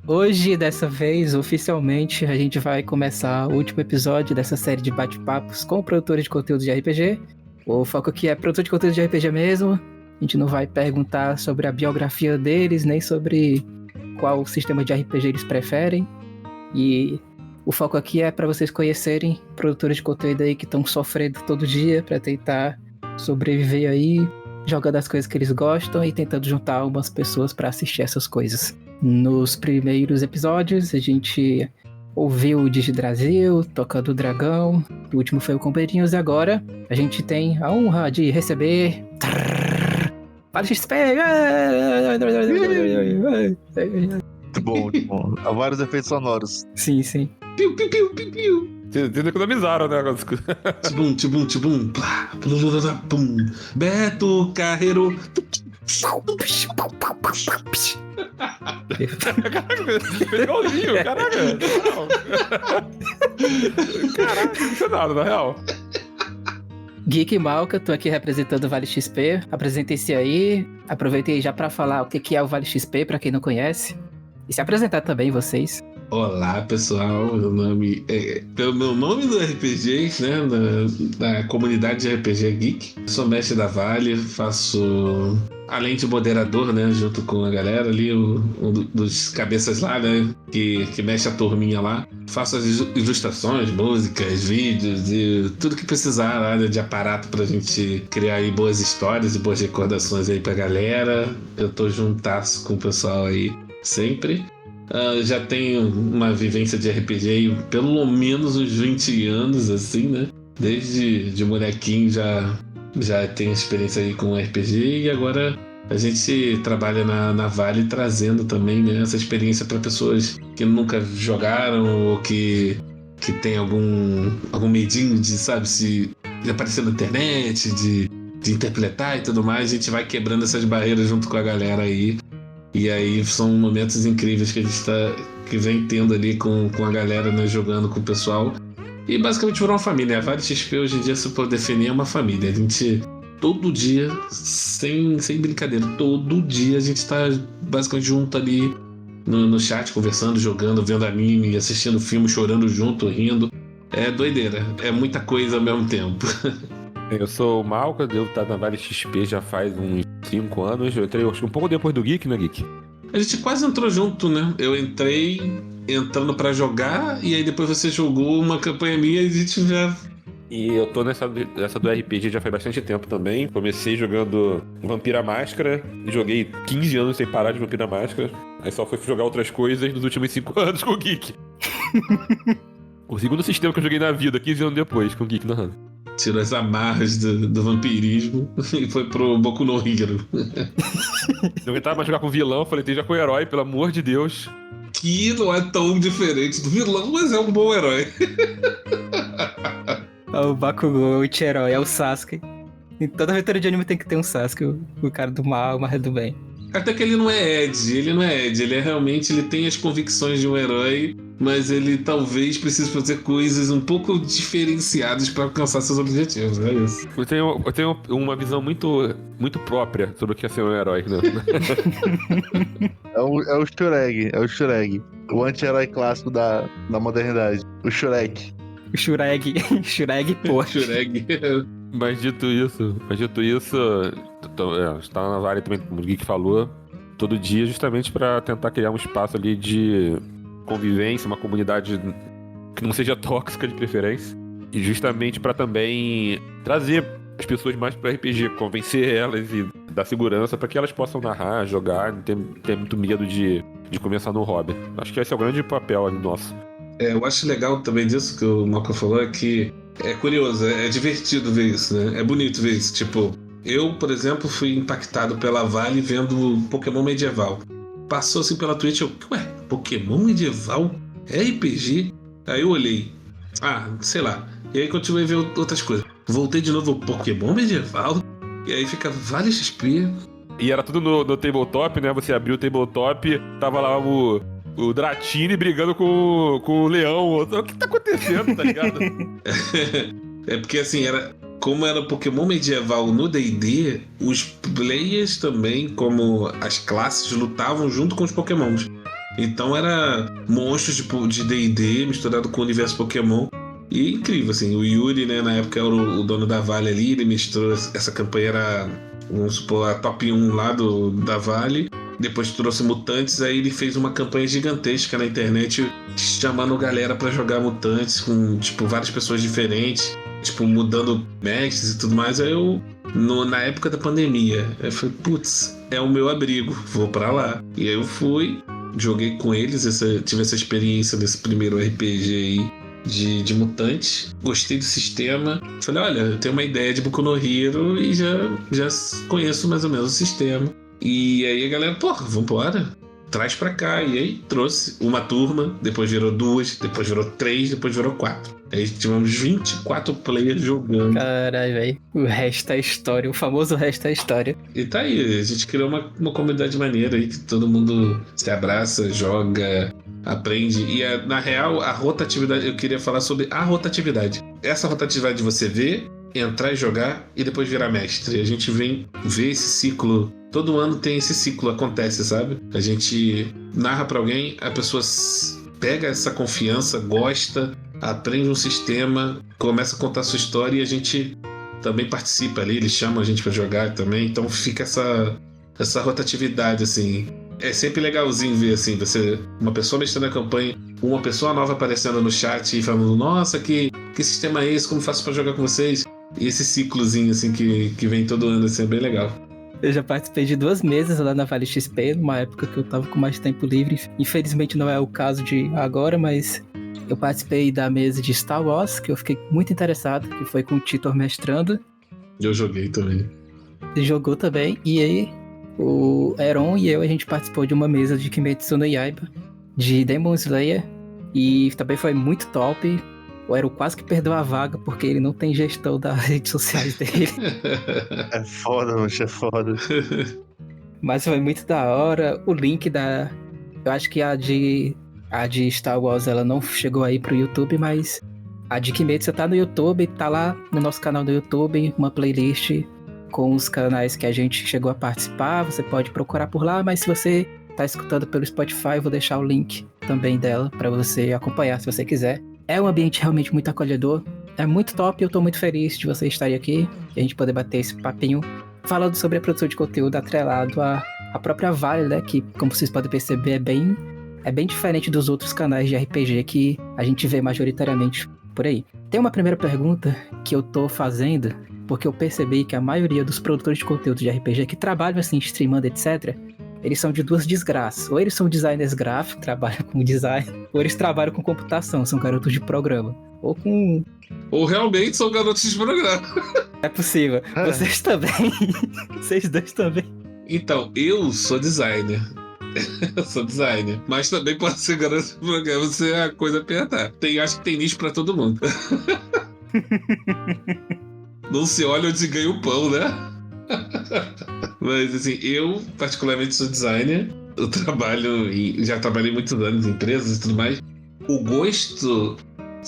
Hoje, dessa vez, oficialmente, a gente vai começar o último episódio dessa série de bate-papos com produtores de conteúdo de RPG. O foco aqui é produtor de conteúdo de RPG mesmo. A gente não vai perguntar sobre a biografia deles, nem sobre qual sistema de RPG eles preferem. E o foco aqui é para vocês conhecerem produtores de conteúdo aí que estão sofrendo todo dia para tentar sobreviver aí, jogando as coisas que eles gostam e tentando juntar algumas pessoas para assistir essas coisas. Nos primeiros episódios, a gente ouviu o Digidrasil tocando o dragão. O último foi o Companheirinhos e agora a gente tem a honra de receber... Para XP! Muito bom, muito bom. Há vários efeitos sonoros. Sim, sim. Piu, piu, piu, piu, piu. Vocês economizaram, né? Tibum, tibum, tibum. Plá, plá, pum. Beto Carreiro. Caraca, fez igualzinho, caraca. Caraca, não sei nada, na real. Geek Malca, tô aqui representando o Vale XP. Apresentem-se aí. Aproveitei já pra falar o que é o Vale XP, pra quem não conhece. E se apresentar também, vocês. Olá, pessoal. Meu nome é... Pelo meu nome do RPG, né? Da comunidade de RPG Geek. Sou mestre da Vale, faço... Além de moderador, né? Junto com a galera ali, um dos cabeças lá, né? Que mexe a turminha lá. Faço as ilustrações, músicas, vídeos e tudo que precisar lá, né, de aparato pra gente criar aí boas histórias e boas recordações aí pra galera. Eu tô juntasso com o pessoal aí sempre. Já tenho uma vivência de RPG aí, pelo menos uns 20 anos, assim, né? Desde de molequinho já tenho experiência aí com RPG e agora a gente trabalha na Vale trazendo também, né, essa experiência para pessoas que nunca jogaram ou que tem algum medinho de, sabe, de aparecer na internet, de interpretar e tudo mais. A gente vai quebrando essas barreiras junto com a galera aí. E aí são momentos incríveis que a gente que vem tendo ali com a galera, né, jogando com o pessoal. E basicamente virou uma família. A Vale XP hoje em dia, se for definir, é uma família. A gente, todo dia, sem brincadeira, todo dia a gente tá basicamente junto ali no chat, conversando, jogando, vendo anime, assistindo filme, chorando junto, rindo. É doideira, é muita coisa ao mesmo tempo. Eu sou o Malca, devo estar na Vale XP já faz uns 5 anos. Eu entrei, acho que um pouco depois do Geek, né, Geek? A gente quase entrou junto, né? Eu entrei entrando pra jogar e aí depois você jogou uma campanha minha e a gente já... E eu tô nessa do RPG já faz bastante tempo também. Comecei jogando Vampira Máscara, joguei 15 anos sem parar de Vampira Máscara. Aí só fui jogar outras coisas nos últimos 5 anos com o Geek. O segundo sistema que eu joguei na vida, 15 anos depois, com o Geek narrando. Tirou as amarras do vampirismo e foi pro Boku no Hero. Eu tentava mais jogar com vilão, falei, esteja com o herói, pelo amor de Deus. Que não é tão diferente do vilão, mas é um bom herói. É o Bakugou, o Ichiherói, é o Sasuke. Em toda aventura de anime tem que ter um Sasuke, o cara do mal, mas é do bem. Até que ele não é Ed, ele é realmente, ele tem as convicções de um herói, mas ele talvez precise fazer coisas um pouco diferenciadas para alcançar seus objetivos, é isso. Eu tenho uma visão muito, muito própria sobre o que é ser um herói, né? É o Shureg. O anti-herói clássico da modernidade. O Shureg. O Shureg, pô. Shureg. Mas dito isso, está na Vale também, como o Geek falou, todo dia, justamente para tentar criar um espaço ali de convivência, uma comunidade que não seja tóxica de preferência, e justamente para também trazer as pessoas mais para RPG, convencer elas e dar segurança para que elas possam narrar, jogar, não ter muito medo de começar no hobby. Acho que esse é o grande papel ali nosso. Eu acho legal também disso que o Malcolm falou, é que é curioso, é divertido ver isso, né? É bonito ver isso. Tipo, eu, por exemplo, fui impactado pela Vale vendo Pokémon medieval. Passou assim pela Twitch, ué, Pokémon medieval? É RPG? Aí eu olhei, sei lá. E aí continuei a ver outras coisas. Voltei de novo, Pokémon medieval? E aí fica Vale XP. E era tudo no tabletop, né? Você abriu o tabletop, tava lá o Dratini brigando com o leão. O que tá acontecendo, tá ligado? É porque assim, como era Pokémon medieval no D&D, os players também, como as classes, lutavam junto com os Pokémons. Então era monstros de D&D misturado com o universo Pokémon. E incrível, assim, o Yuri, né, na época era o dono da Vale ali, ele misturou essa campanha, era, vamos supor, a top 1 lá da Vale. Depois trouxe Mutantes, aí ele fez uma campanha gigantesca na internet chamando galera pra jogar Mutantes com, tipo, várias pessoas diferentes, tipo, mudando mestres e tudo mais. Aí na época da pandemia, eu falei, putz, é o meu abrigo, vou pra lá. E aí eu fui, joguei com eles, tive essa experiência nesse primeiro RPG aí de Mutante, gostei do sistema. Falei, olha, eu tenho uma ideia de Boku no Hero e já conheço mais ou menos o sistema. E aí a galera, porra, vambora, traz pra cá. E aí trouxe uma turma, depois virou 2, depois virou 3, depois virou 4. Aí tivemos 24 players jogando. Caralho, velho. O resto é história, o famoso resto é história. E tá aí, a gente criou uma comunidade maneira aí, que todo mundo se abraça, joga, aprende. E na real, a rotatividade, eu queria falar sobre a rotatividade. Essa rotatividade de você ver, entrar e jogar e depois virar mestre. A gente vem ver esse ciclo. Todo ano tem esse ciclo, acontece, sabe? A gente narra pra alguém, a pessoa pega essa confiança, gosta, aprende um sistema, começa a contar sua história e a gente também participa ali, eles chamam a gente pra jogar também. Então fica essa rotatividade, assim. É sempre legalzinho ver, assim, uma pessoa mestrando a campanha, uma pessoa nova aparecendo no chat e falando, nossa, que sistema é esse? Como faço pra jogar com vocês? E esse ciclozinho, assim, que vem todo ano, assim, é bem legal. Eu já participei de 2 mesas lá na Vale XP, numa época que eu tava com mais tempo livre. Infelizmente não é o caso de agora, mas eu participei da mesa de Star Wars, que eu fiquei muito interessado, que foi com o Titor mestrando. Eu joguei também. Ele jogou também, e aí o Heron e a gente participou de uma mesa de Kimetsu no Yaiba, de Demon Slayer, e também foi muito top. O Heron quase que perdeu a vaga, porque ele não tem gestão das redes sociais dele. É foda, mancha, é foda. Mas foi muito da hora. O link eu acho que a de Star Wars, ela não chegou aí pro YouTube, mas a de Kimetsu tá no YouTube, tá lá no nosso canal do YouTube, uma playlist com os canais que a gente chegou a participar. Você pode procurar por lá, mas se você tá escutando pelo Spotify, eu vou deixar o link também dela pra você acompanhar, se você quiser. É um ambiente realmente muito acolhedor, é muito top, eu tô muito feliz de você estar aqui e a gente poder bater esse papinho falando sobre a produção de conteúdo atrelado à própria Vale, né, que, como vocês podem perceber, é bem diferente dos outros canais de RPG que a gente vê majoritariamente por aí. Tem uma primeira pergunta que eu tô fazendo, porque eu percebi que a maioria dos produtores de conteúdo de RPG que trabalham assim, streamando, etc., eles são de 2 desgraças. Ou eles são designers gráficos, trabalham com design, ou eles trabalham com computação, são garotos de programa. Ou realmente são garotos de programa. É possível. Vocês também. Vocês dois também. Então, eu sou designer. Eu sou designer. Mas também pode ser garoto de programa se a coisa apertar. Acho que tem nicho pra todo mundo. Não se olha onde ganha o pão, né? Mas assim, eu particularmente sou designer. Eu já trabalhei muitos anos em empresas e tudo mais. O gosto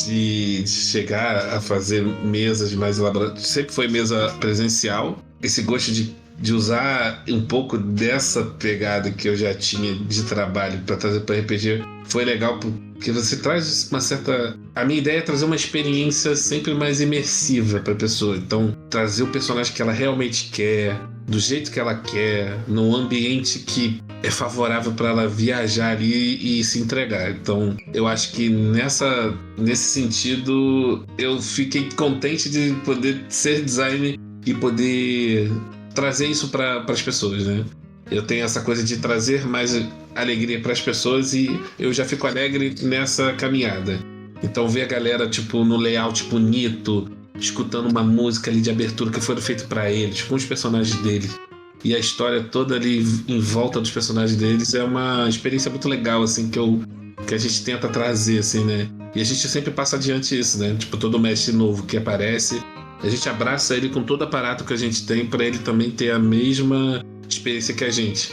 de chegar a fazer mesas mais elaboradas sempre foi mesa presencial. Esse gosto de usar um pouco dessa pegada que eu já tinha de trabalho para trazer para RPG foi legal, porque você traz uma certa... A minha ideia é trazer uma experiência sempre mais imersiva para a pessoa. Então, trazer o personagem que ela realmente quer, do jeito que ela quer, num ambiente que é favorável para ela viajar ali e se entregar. Então, eu acho que nesse sentido, eu fiquei contente de poder ser designer e poder trazer isso para as pessoas, né? Eu tenho essa coisa de trazer mais alegria para as pessoas e eu já fico alegre nessa caminhada. Então ver a galera tipo no layout bonito, escutando uma música ali de abertura que foi feita para eles, com os personagens deles, e a história toda ali em volta dos personagens deles, é uma experiência muito legal assim que a gente tenta trazer assim, né? E a gente sempre passa adiante isso, né? Tipo, todo mestre novo que aparece, a gente abraça ele com todo o aparato que a gente tem para ele também ter a mesma experiência que a gente.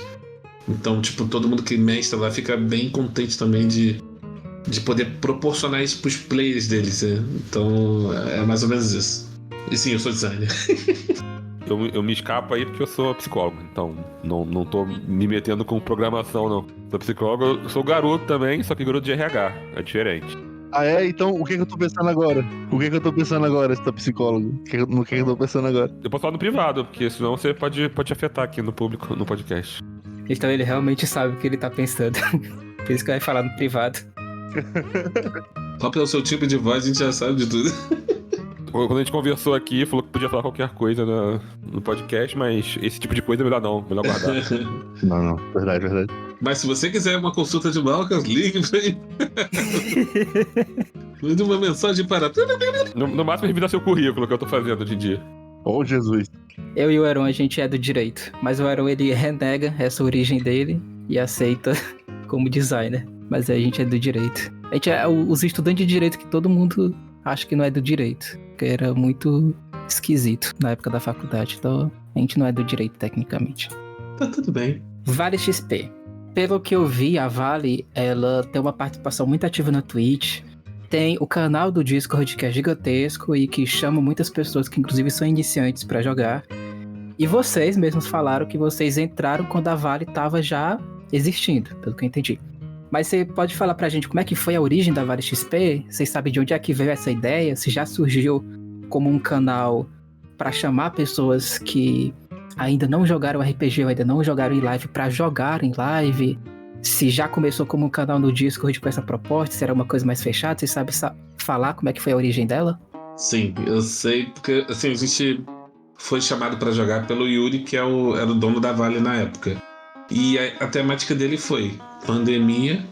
Então, tipo, todo mundo que mestra lá fica bem contente também de poder proporcionar isso pros players deles, né? Então, é mais ou menos isso. E sim, eu sou designer. eu me escapo aí porque eu sou psicólogo. Então, não tô me metendo com programação, não. Sou psicólogo, eu sou garoto também, só que garoto de RH. É diferente. Ah, é? Então, o que eu tô pensando agora? O que eu tô pensando agora, se tá psicólogo? No que eu tô pensando agora? Eu posso falar no privado, porque senão você pode afetar aqui no público, no podcast. Então ele realmente sabe o que ele tá pensando. Por isso que vai falar no privado. Só pelo seu tipo de voz a gente já sabe de tudo. Quando a gente conversou aqui, falou que podia falar qualquer coisa no podcast, mas esse tipo de coisa é melhor não, melhor guardar. Não, verdade. Mas se você quiser uma consulta de Malcas, ligue pra ele. Mande uma mensagem para... No máximo, revisar seu currículo, que eu tô fazendo hoje em dia. Oh, Jesus. Eu e o Aaron, a gente é do direito. Mas o Aaron, ele renega essa origem dele e aceita como designer. Mas a gente é do direito. A gente é os estudantes de direito que todo mundo acha que não é do direito. Que era muito esquisito na época da faculdade. Então, a gente não é do direito, tecnicamente. Tá tudo bem. Vale XP. Pelo que eu vi, a Vale, ela tem uma participação muito ativa na Twitch. Tem o canal do Discord, que é gigantesco e que chama muitas pessoas que inclusive são iniciantes pra jogar. E vocês mesmos falaram que vocês entraram quando a Vale tava já existindo, pelo que eu entendi. Mas você pode falar pra gente como é que foi a origem da Vale XP? Vocês sabem de onde é que veio essa ideia? Se já surgiu como um canal pra chamar pessoas que ainda não jogaram RPG ou ainda não jogaram em live pra jogar em live? Se já começou como um canal no Discord com essa proposta, se era uma coisa mais fechada, você sabe falar como é que foi a origem dela? Sim, eu sei, porque assim, a gente foi chamado pra jogar pelo Yuri, que era o dono da Vale na época. E a temática dele foi pandemia,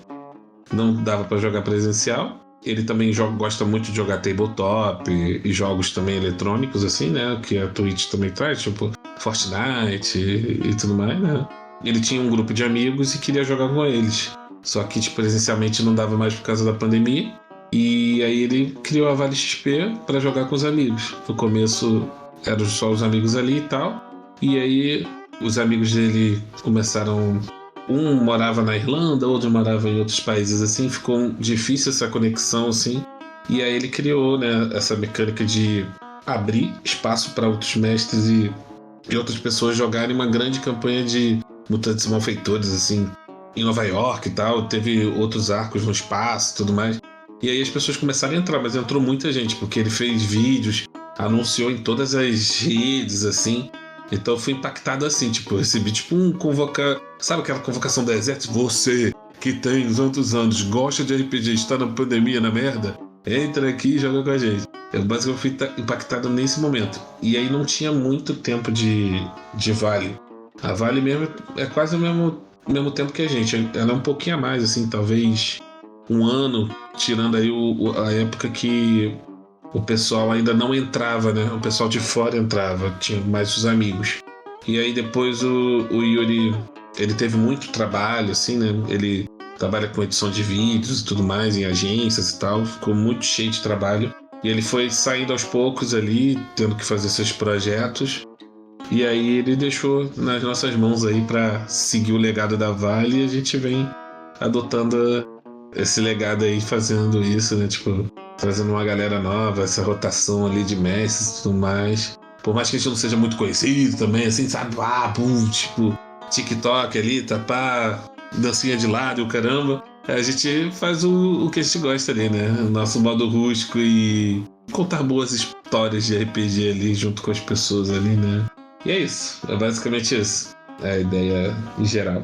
não dava pra jogar presencial. Ele também gosta muito de jogar tabletop e jogos também eletrônicos, assim, né? Que a Twitch também traz, tipo Fortnite e tudo mais, né? Ele tinha um grupo de amigos e queria jogar com eles. Só que tipo, presencialmente não dava mais por causa da pandemia. E aí ele criou a Vale XP para jogar com os amigos. No começo eram só os amigos ali e tal. E aí os amigos dele começaram... Um morava na Irlanda, outro morava em outros países, assim. Ficou difícil essa conexão, assim. E aí ele criou, né, essa mecânica de abrir espaço para outros mestres e outras pessoas jogarem uma grande campanha de mutantes e malfeitores, assim, em Nova York e tal. Teve outros arcos no espaço e tudo mais. E aí as pessoas começaram a entrar, mas entrou muita gente, porque ele fez vídeos, anunciou em todas as redes, assim. Então eu fui impactado assim, tipo, eu recebi tipo sabe aquela convocação do exército? Você que tem tantos anos, gosta de RPG, está na pandemia, na merda, entra aqui e joga com a gente. Eu basicamente fui impactado nesse momento. E aí não tinha muito tempo de Vale. A Vale mesmo é quase o mesmo tempo que a gente. Ela é um pouquinho a mais, assim, talvez um ano, tirando aí a época que o pessoal ainda não entrava, né? O pessoal de fora entrava, tinha mais os amigos. E aí depois o Yuri, ele teve muito trabalho, assim, né? Ele trabalha com edição de vídeos e tudo mais, em agências e tal, ficou muito cheio de trabalho. E ele foi saindo aos poucos ali, tendo que fazer seus projetos. E aí ele deixou nas nossas mãos aí para seguir o legado da Vale, e a gente vem adotando esse legado aí, fazendo isso, né? Tipo, trazendo uma galera nova, essa rotação ali de mestres e tudo mais. Por mais que a gente não seja muito conhecido também, assim, sabe? Tipo, TikTok ali, tapar, dancinha de lado e o caramba. A gente faz o que a gente gosta ali, né? O nosso modo rústico e contar boas histórias de RPG ali junto com as pessoas ali, né? E é isso, é basicamente isso. É a ideia em geral.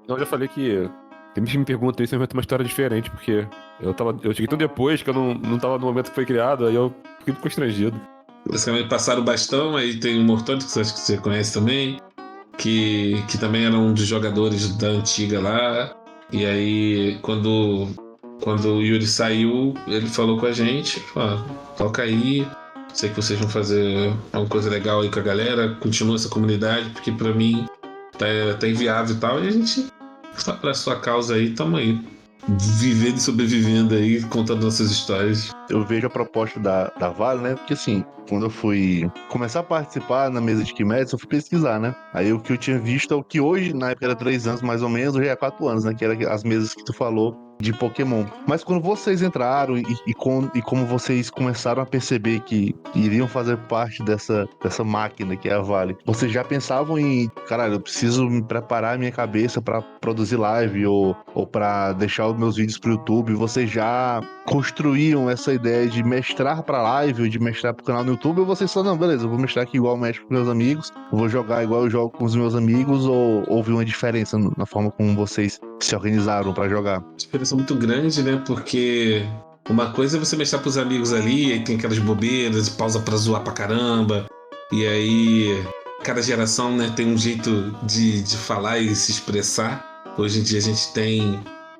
Eu já falei que tem gente que me pergunta isso, mas vai ter uma história diferente, porque eu cheguei tão depois que eu não tava no momento que foi criado, aí eu fiquei constrangido. Basicamente passaram o bastão, aí tem o Mortoni, que acho que você conhece também, que também era um dos jogadores da antiga lá. E aí, quando o Yuri saiu, ele falou com a gente, toca aí, sei que vocês vão fazer uma coisa legal aí com a galera, continua essa comunidade, porque pra mim tá inviável e tal, e a gente tá pra sua causa aí, tamo aí, vivendo e sobrevivendo aí, contando nossas histórias. Eu vejo a proposta da Vale, né? Porque assim, quando eu fui começar a participar na mesa de Quimetes, eu fui pesquisar, né? Aí o que eu tinha visto é o que hoje, na época era 3 anos mais ou menos, hoje é 4 anos, né? Que era as mesas que tu falou, de Pokémon. Mas quando vocês entraram e como vocês começaram a perceber que iriam fazer parte dessa máquina que é a Vale, vocês já pensavam em, caralho, eu preciso me preparar a minha cabeça pra produzir live ou pra deixar os meus vídeos pro YouTube? Vocês já construíam essa ideia de mestrar pra live ou de mestrar pro canal no YouTube? Ou vocês só, não, beleza, eu vou mestrar aqui igual eu mestro com meus amigos, vou jogar igual eu jogo com os meus amigos, ou houve uma diferença na forma como vocês se organizaram pra jogar? Diferença muito grande, né? Porque uma coisa é você mestrar pros amigos ali, aí tem aquelas bobeiras, pausa pra zoar pra caramba, e aí cada geração, né, tem um jeito de falar e se expressar. Hoje em dia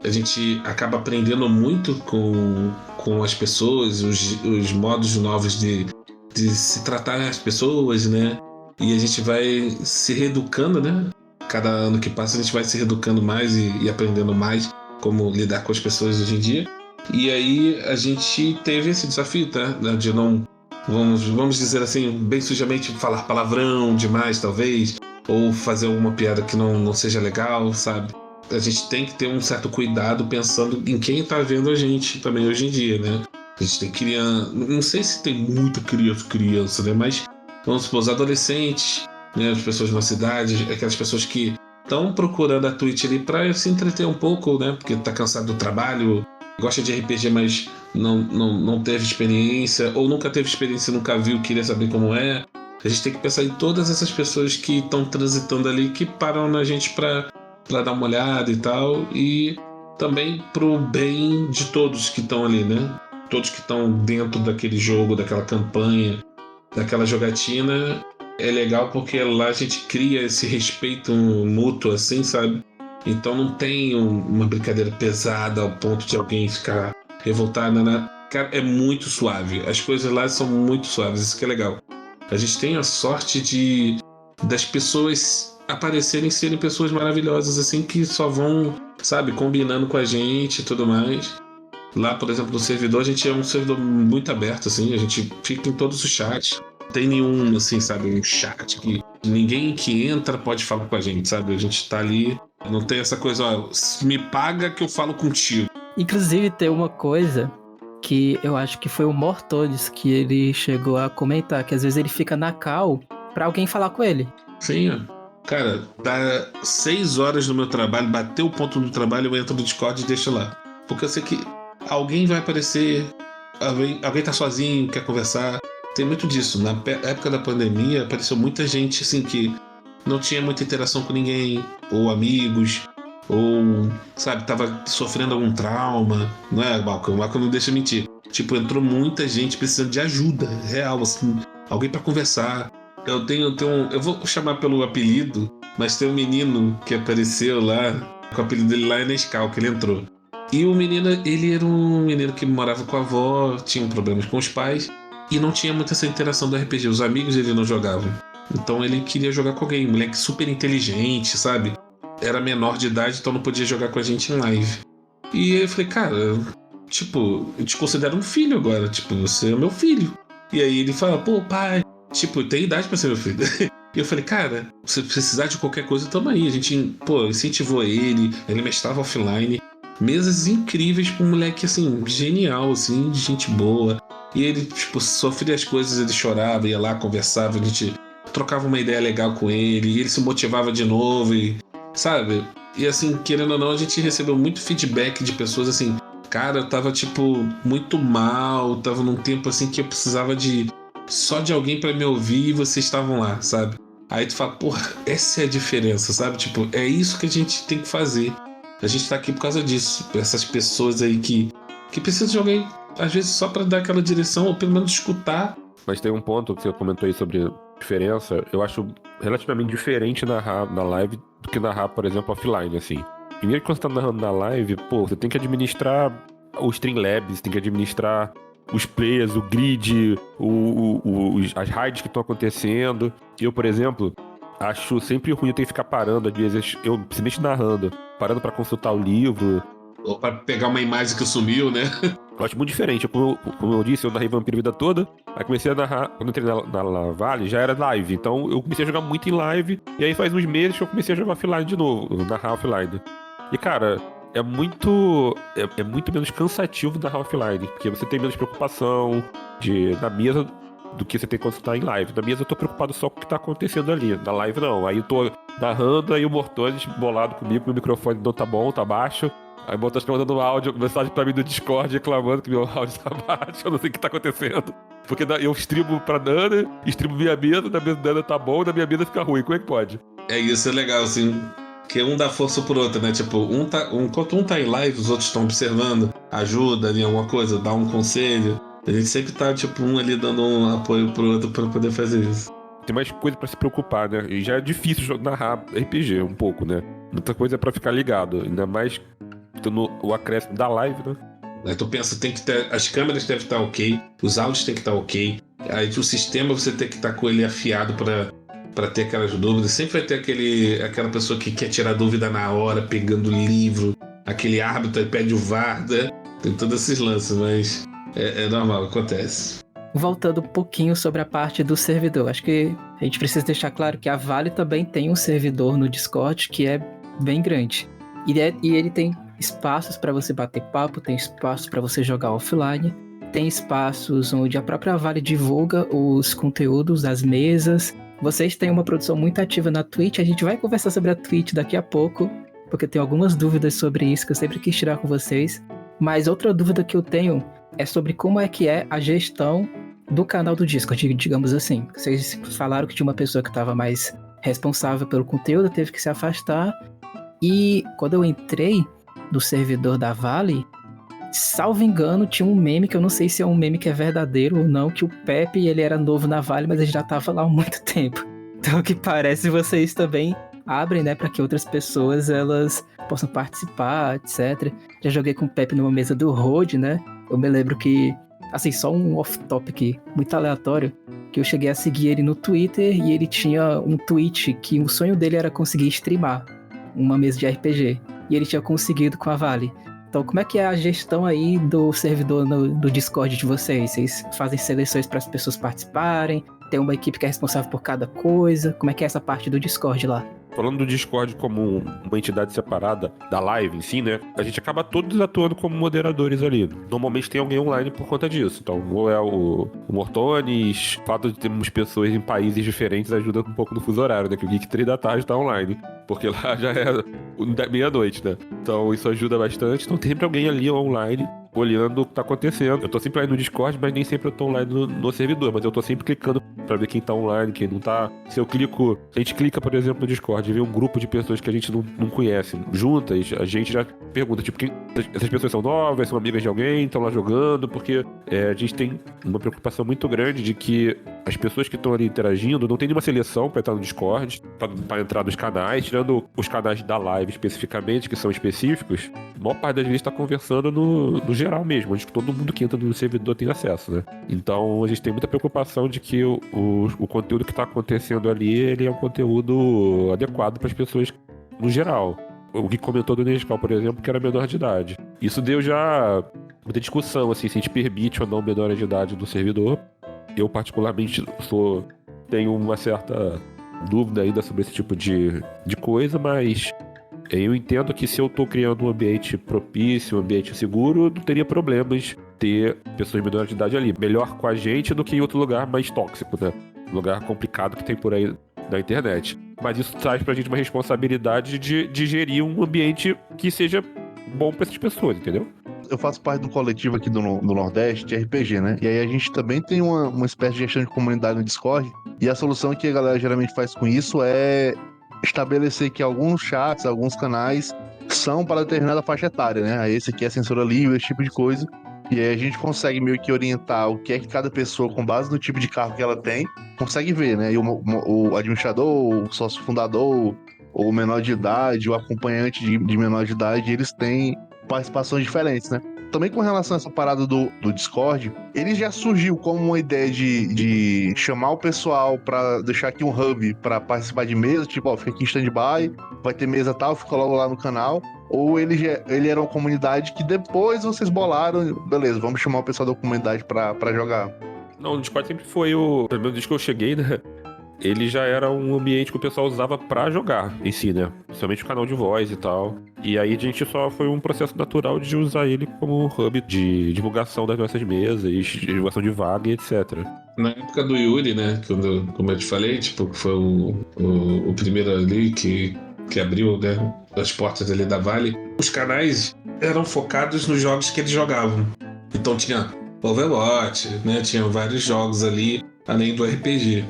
a gente acaba aprendendo muito com as pessoas, os modos novos de se tratar as pessoas, né? E a gente vai se reeducando, né? Cada ano que passa a gente vai se reeducando mais e aprendendo mais como lidar com as pessoas hoje em dia. E aí a gente teve esse desafio, tá? De não, vamos dizer assim, bem sujamente, falar palavrão demais, talvez, ou fazer alguma piada que não seja legal, sabe? A gente tem que ter um certo cuidado pensando em quem tá vendo a gente também hoje em dia, né? A gente tem criança, não sei se tem muita criança, né? Mas vamos supor, os adolescentes, né? As pessoas na cidade, aquelas pessoas que estão procurando a Twitch ali pra se entreter um pouco, né? Porque tá cansado do trabalho, gosta de RPG, mas não teve experiência, ou nunca teve experiência, nunca viu, queria saber como é. A gente tem que pensar em todas essas pessoas que estão transitando ali, que param na gente pra dar uma olhada e tal, e também pro bem de todos que estão ali, né? Todos que estão dentro daquele jogo, daquela campanha, daquela jogatina. É legal porque lá a gente cria esse respeito mútuo, assim, sabe? Então não tem uma brincadeira pesada ao ponto de alguém ficar revoltado, né? Cara, é muito suave. As coisas lá são muito suaves, isso que é legal. A gente tem a sorte das pessoas aparecerem, serem pessoas maravilhosas, assim, que só vão, sabe, combinando com a gente e tudo mais. Lá, por exemplo, no servidor, a gente é um servidor muito aberto, assim, a gente fica em todos os chats. Não tem nenhum, assim, sabe, um chat que ninguém que entra pode falar com a gente, sabe? A gente tá ali, não tem essa coisa, ó, me paga que eu falo contigo. Inclusive, tem uma coisa que eu acho que foi o Mortones que ele chegou a comentar, que às vezes ele fica na call pra alguém falar com ele. Sim, ó. Cara, dá 6 horas no meu trabalho, bateu o ponto do trabalho, eu entro no Discord e deixo lá. Porque eu sei que alguém vai aparecer, alguém tá sozinho, quer conversar. Tem muito disso. Na época da pandemia, apareceu muita gente assim que não tinha muita interação com ninguém, ou amigos, ou, sabe, tava sofrendo algum trauma. Não é, Malcolm? O Malcolm não deixa mentir. Tipo, entrou muita gente precisando de ajuda real, assim, alguém pra conversar. Eu vou chamar pelo apelido, mas tem um menino que apareceu lá, com o apelido dele lá é Nescau, que ele entrou. E o menino, ele era um menino que morava com a avó, tinha problemas com os pais, e não tinha muita essa interação do RPG. Os amigos ele não jogavam. Então ele queria jogar com alguém, moleque super inteligente, sabe? Era menor de idade, então não podia jogar com a gente em live. E eu falei, cara, tipo, eu te considero um filho agora, tipo, você é meu filho. E aí ele fala, pô, pai, tipo, tem idade pra ser meu filho. E eu falei, cara, se precisar de qualquer coisa, tamo aí. A gente, pô, incentivou ele mestrava offline. Mesas incríveis pra um moleque, assim, genial, assim, de gente boa. E ele, tipo, sofria as coisas, ele chorava, ia lá, conversava, a gente trocava uma ideia legal com ele, e ele se motivava de novo, e, sabe? E assim, querendo ou não, a gente recebeu muito feedback de pessoas assim, cara, eu tava, tipo, muito mal, tava num tempo, assim, que eu precisava só de alguém pra me ouvir e vocês estavam lá, sabe? Aí tu fala, porra, essa é a diferença, sabe? Tipo, é isso que a gente tem que fazer. A gente tá aqui por causa disso, por essas pessoas aí que precisam de alguém, às vezes só pra dar aquela direção, ou pelo menos escutar. Mas tem um ponto que você comentou aí sobre diferença, eu acho relativamente diferente narrar na live do que narrar, por exemplo, offline, assim. Primeiro que quando você tá narrando na live, pô, você tem que administrar o Streamlabs, tem que administrar os players, o grid, as raids que estão acontecendo. Eu, por exemplo, acho sempre ruim eu ter que ficar parando, às vezes, eu simplesmente narrando, parando pra consultar o livro. Ou pra pegar uma imagem que sumiu, né? Eu acho muito diferente. Como eu disse, eu narrei Vampiro a vida toda. Aí comecei a narrar, quando eu entrei na Vale, já era live. Então eu comecei a jogar muito em live. E aí faz uns meses que eu comecei a jogar offline de novo, narrar offline. E cara, é muito menos cansativo narrar offline, porque você tem menos preocupação na mesa do que você tem quando você tá em live. Na mesa eu tô preocupado só com o que tá acontecendo ali. Na live não. Aí eu tô narrando, aí o Mortones bolado comigo, meu microfone não tá bom, tá baixo. Aí o Mortones tá mandando áudio, mensagem pra mim do Discord reclamando que meu áudio tá baixo, eu não sei o que tá acontecendo. Porque eu streamo pra Nana, streamo minha mesa, na mesa da Nana tá bom, na minha mesa fica ruim. Como é que pode? É isso, é legal, assim. Que um dá força pro outro, né? Tipo, enquanto um tá em live, os outros estão observando, ajuda em alguma coisa, dá um conselho. A gente sempre tá, tipo, um ali dando um apoio pro outro pra poder fazer isso. Tem mais coisa pra se preocupar, né? E já é difícil narrar RPG um pouco, né? Muita coisa é pra ficar ligado, ainda mais tendo o acréscimo da live, né? Aí tu pensa, tem que ter, as câmeras devem estar ok, os áudios tem que estar ok, aí o sistema você tem que estar com ele afiado pra ter aquelas dúvidas. Sempre vai ter aquela pessoa que quer tirar dúvida na hora, pegando o livro, aquele árbitro aí pede o VAR, né? Tem todos esses lances, mas é normal, acontece. Voltando um pouquinho sobre a parte do servidor, acho que a gente precisa deixar claro que a Vale também tem um servidor no Discord que é bem grande. E ele tem espaços para você bater papo, tem espaços para você jogar offline, tem espaços onde a própria Vale divulga os conteúdos das mesas. Vocês têm uma produção muito ativa na Twitch, a gente vai conversar sobre a Twitch daqui a pouco, porque eu tenho algumas dúvidas sobre isso que eu sempre quis tirar com vocês. Mas outra dúvida que eu tenho é sobre como é que é a gestão do canal do Discord, digamos assim. Vocês falaram que tinha uma pessoa que estava mais responsável pelo conteúdo, teve que se afastar. E quando eu entrei no servidor da Vale, salvo engano, tinha um meme, que eu não sei se é um meme que é verdadeiro ou não, que o Pepe, ele era novo na Vale, mas ele já estava lá há muito tempo. Então, o que parece, vocês também abrem, né, para que outras pessoas, elas possam participar, etc. Já joguei com o Pepe numa mesa do Road, né? Eu me lembro que, assim, só um off-topic muito aleatório, que eu cheguei a seguir ele no Twitter e ele tinha um tweet que o sonho dele era conseguir streamar uma mesa de RPG. E ele tinha conseguido com a Vale. Então, como é que é a gestão aí do servidor do Discord de vocês? Vocês fazem seleções para as pessoas participarem? Tem uma equipe que é responsável por cada coisa? Como é que é essa parte do Discord lá? Falando do Discord como uma entidade separada da live em si, né? A gente acaba todos atuando como moderadores ali. Normalmente tem alguém online por conta disso. Então, ou é o Mortones, o fato de termos pessoas em países diferentes ajuda um pouco no fuso horário, né? Que o Geek 3 da tarde tá online. Porque lá já é meia-noite, né? Então, isso ajuda bastante. Então, tem sempre alguém ali online olhando o que tá acontecendo. Eu tô sempre aí no Discord, mas nem sempre eu tô online no servidor. Mas eu tô sempre clicando pra ver quem tá online, quem não tá. Se a gente clica, por exemplo, no Discord e vê um grupo de pessoas que a gente não conhece juntas, a gente já pergunta, tipo, essas pessoas são novas, são amigas de alguém, estão lá jogando, porque a gente tem uma preocupação muito grande de que as pessoas que estão ali interagindo não tem nenhuma seleção pra entrar no Discord, pra entrar nos canais, tirando os canais da live especificamente, que são específicos, a maior parte das vezes tá conversando no geral mesmo, onde todo mundo que entra no servidor tem acesso, né? Então a gente tem muita preocupação de que o conteúdo que tá acontecendo ali, ele é um conteúdo adequado para as pessoas no geral. O que comentou do Nescau, por exemplo, que era menor de idade. Isso deu já muita discussão, assim, se a gente permite ou não menor de idade no servidor. Eu, particularmente, tenho uma certa dúvida ainda sobre esse tipo de coisa, mas eu entendo que se eu tô criando um ambiente propício, um ambiente seguro, não teria problemas ter pessoas menores de idade ali. Melhor com a gente do que em outro lugar mais tóxico, né? Um lugar complicado que tem por aí na internet. Mas isso traz pra gente uma responsabilidade de gerir um ambiente que seja bom pra essas pessoas, entendeu? Eu faço parte do coletivo aqui do Nordeste de RPG, né? E aí a gente também tem uma espécie de gestão de comunidade no Discord. E a solução que a galera geralmente faz com isso é estabelecer que alguns chats, alguns canais são para determinada faixa etária, né? Aí esse aqui é censura livre, esse tipo de coisa. E aí a gente consegue meio que orientar o que é que cada pessoa, com base no tipo de carro que ela tem, consegue ver, né? E o administrador, o sócio fundador, o menor de idade, o acompanhante de menor de idade, eles têm participações diferentes, né? Também com relação a essa parada do Discord, ele já surgiu como uma ideia de chamar o pessoal pra deixar aqui um hub pra participar de mesa, tipo, ó, fica aqui em stand-by, vai ter mesa tal, fica logo lá no canal. Ou ele era uma comunidade que depois vocês bolaram, beleza, vamos chamar o pessoal da comunidade pra jogar. Não, o Discord sempre foi pelo menos desde que eu cheguei, né? ele já era um ambiente que o pessoal usava pra jogar em si, né? Principalmente o canal de voz e tal. E aí a gente só foi um processo natural de usar ele como hub de divulgação das nossas mesas, divulgação de vaga e etc. Na época do Yuri, né, como eu te falei, tipo, que foi o primeiro ali que abriu, né, as portas ali da Vale, os canais eram focados nos jogos que eles jogavam. Então tinha Overwatch, né, tinha vários jogos ali, além do RPG.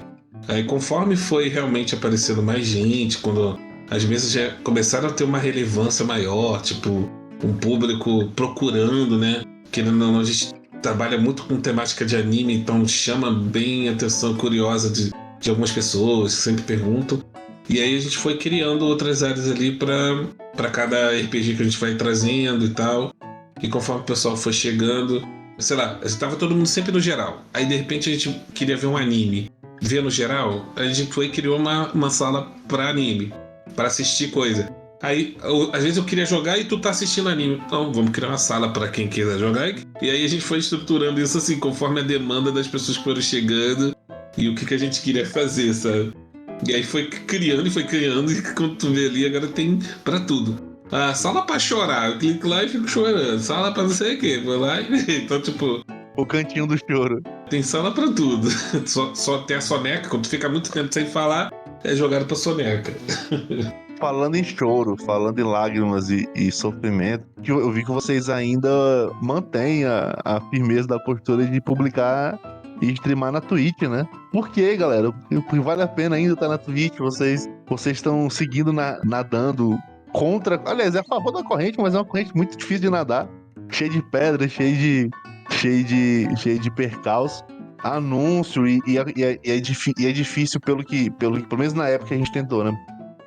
Aí conforme foi realmente aparecendo mais gente, quando as mesas já começaram a ter uma relevância maior, tipo, um público procurando, né, querendo ou não, a gente trabalha muito com temática de anime, então chama bem a atenção curiosa de algumas pessoas que sempre perguntam. E aí a gente foi criando outras áreas ali para cada RPG que a gente vai trazendo e tal. E conforme o pessoal foi chegando, sei lá, estava todo mundo sempre no geral. Aí de repente a gente queria ver um anime. Ver no geral, a gente foi e criou uma sala para anime, para assistir coisa. Aí, às vezes eu queria jogar e tu tá assistindo anime. Então, vamos criar uma sala pra quem quiser jogar. E aí a gente foi estruturando isso assim, conforme a demanda das pessoas que foram chegando e o que a gente queria fazer, sabe? E aí foi criando, e quando tu vê ali, agora tem pra tudo. Ah, sala pra chorar, eu clico lá e fico chorando. Sala pra não sei o quê, vou lá e... Então, tipo... O cantinho do choro. Tem sala pra tudo. Só tem a soneca, quando tu fica muito tempo sem falar, é jogado pra soneca. Falando em choro, falando em lágrimas e sofrimento, eu vi que vocês ainda mantêm a firmeza da postura de publicar e streamar na Twitch, né? Por quê, galera? Porque vale a pena ainda estar na Twitch, vocês estão seguindo, nadando contra... Aliás, é a favor da corrente, mas é uma corrente muito difícil de nadar. Cheia de pedra, cheia de percalço. Anúncio e é difícil pelo menos na época que a gente tentou, né?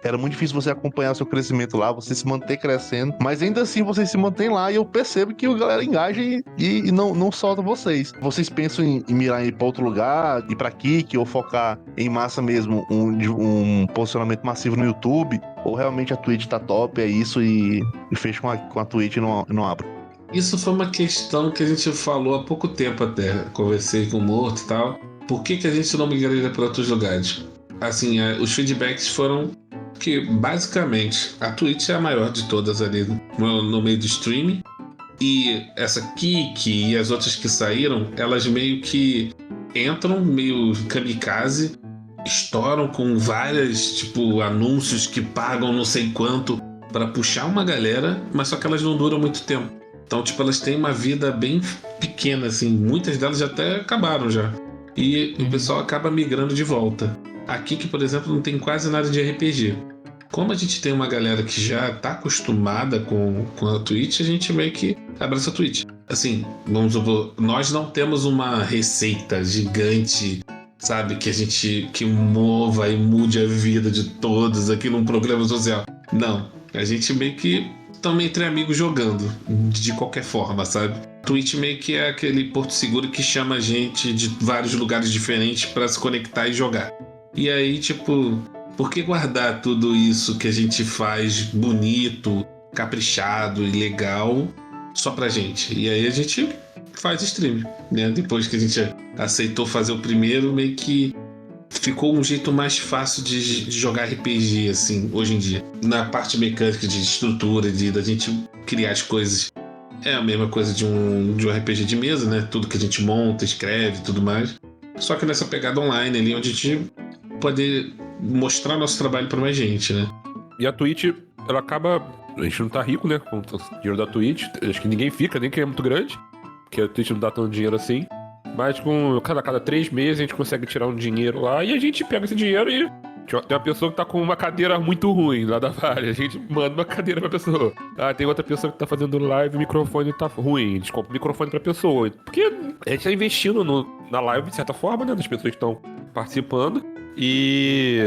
Era muito difícil você acompanhar o seu crescimento lá, você se manter crescendo, mas ainda assim vocês se mantêm lá e eu percebo que a galera engaja e não solta vocês. Vocês pensam em mirar ir pra outro lugar, ir pra Kik ou focar em massa mesmo, um posicionamento massivo no YouTube, ou realmente a Twitch tá top, é isso e fecha com a Twitch e não abre? Isso foi uma questão que a gente falou há pouco tempo até, conversei com o Morto e tal. Por que a gente não migraria para outros lugares? Assim, os feedbacks foram que, basicamente, a Twitch é a maior de todas ali no meio do streaming. E essa Kik e as outras que saíram, elas meio que entram meio kamikaze, estouram com várias, tipo, anúncios que pagam não sei quanto para puxar uma galera, mas só que elas não duram muito tempo. Então, tipo, elas têm uma vida bem pequena, assim. Muitas delas já até acabaram já. E o pessoal acaba migrando de volta. A Kik, por exemplo, não tem quase nada de RPG. Como a gente tem uma galera que já tá acostumada com a Twitch, a gente meio que abraça a Twitch. Assim, vamos supor, nós não temos uma receita gigante, sabe? Que mova e mude a vida de todos aqui num programa social. Não. A gente meio que estamos entre amigos jogando, de qualquer forma, sabe? Twitch meio que é aquele porto seguro que chama a gente de vários lugares diferentes para se conectar e jogar. E aí, tipo, por que guardar tudo isso que a gente faz bonito, caprichado e legal só pra gente? E aí a gente faz stream, né? Depois que a gente aceitou fazer o primeiro, meio que ficou um jeito mais fácil de jogar RPG, assim, hoje em dia. Na parte mecânica, de estrutura, da gente criar as coisas. É a mesma coisa de um RPG de mesa, né? Tudo que a gente monta, escreve e tudo mais. Só que nessa pegada online ali, onde a gente pode mostrar nosso trabalho pra mais gente, né? E a Twitch, ela acaba... A gente não tá rico, né? Com o dinheiro da Twitch. Acho que ninguém fica, nem que é muito grande. Porque a Twitch não dá tanto dinheiro assim. Mas com cada 3 meses a gente consegue tirar um dinheiro lá e a gente pega esse dinheiro e tem uma pessoa que tá com uma cadeira muito ruim lá da Vale, a gente manda uma cadeira pra pessoa. Ah, tem outra pessoa que tá fazendo live e o microfone tá ruim, a gente compra o microfone pra pessoa. Porque a gente tá investindo na live de certa forma, né, das pessoas que estão participando e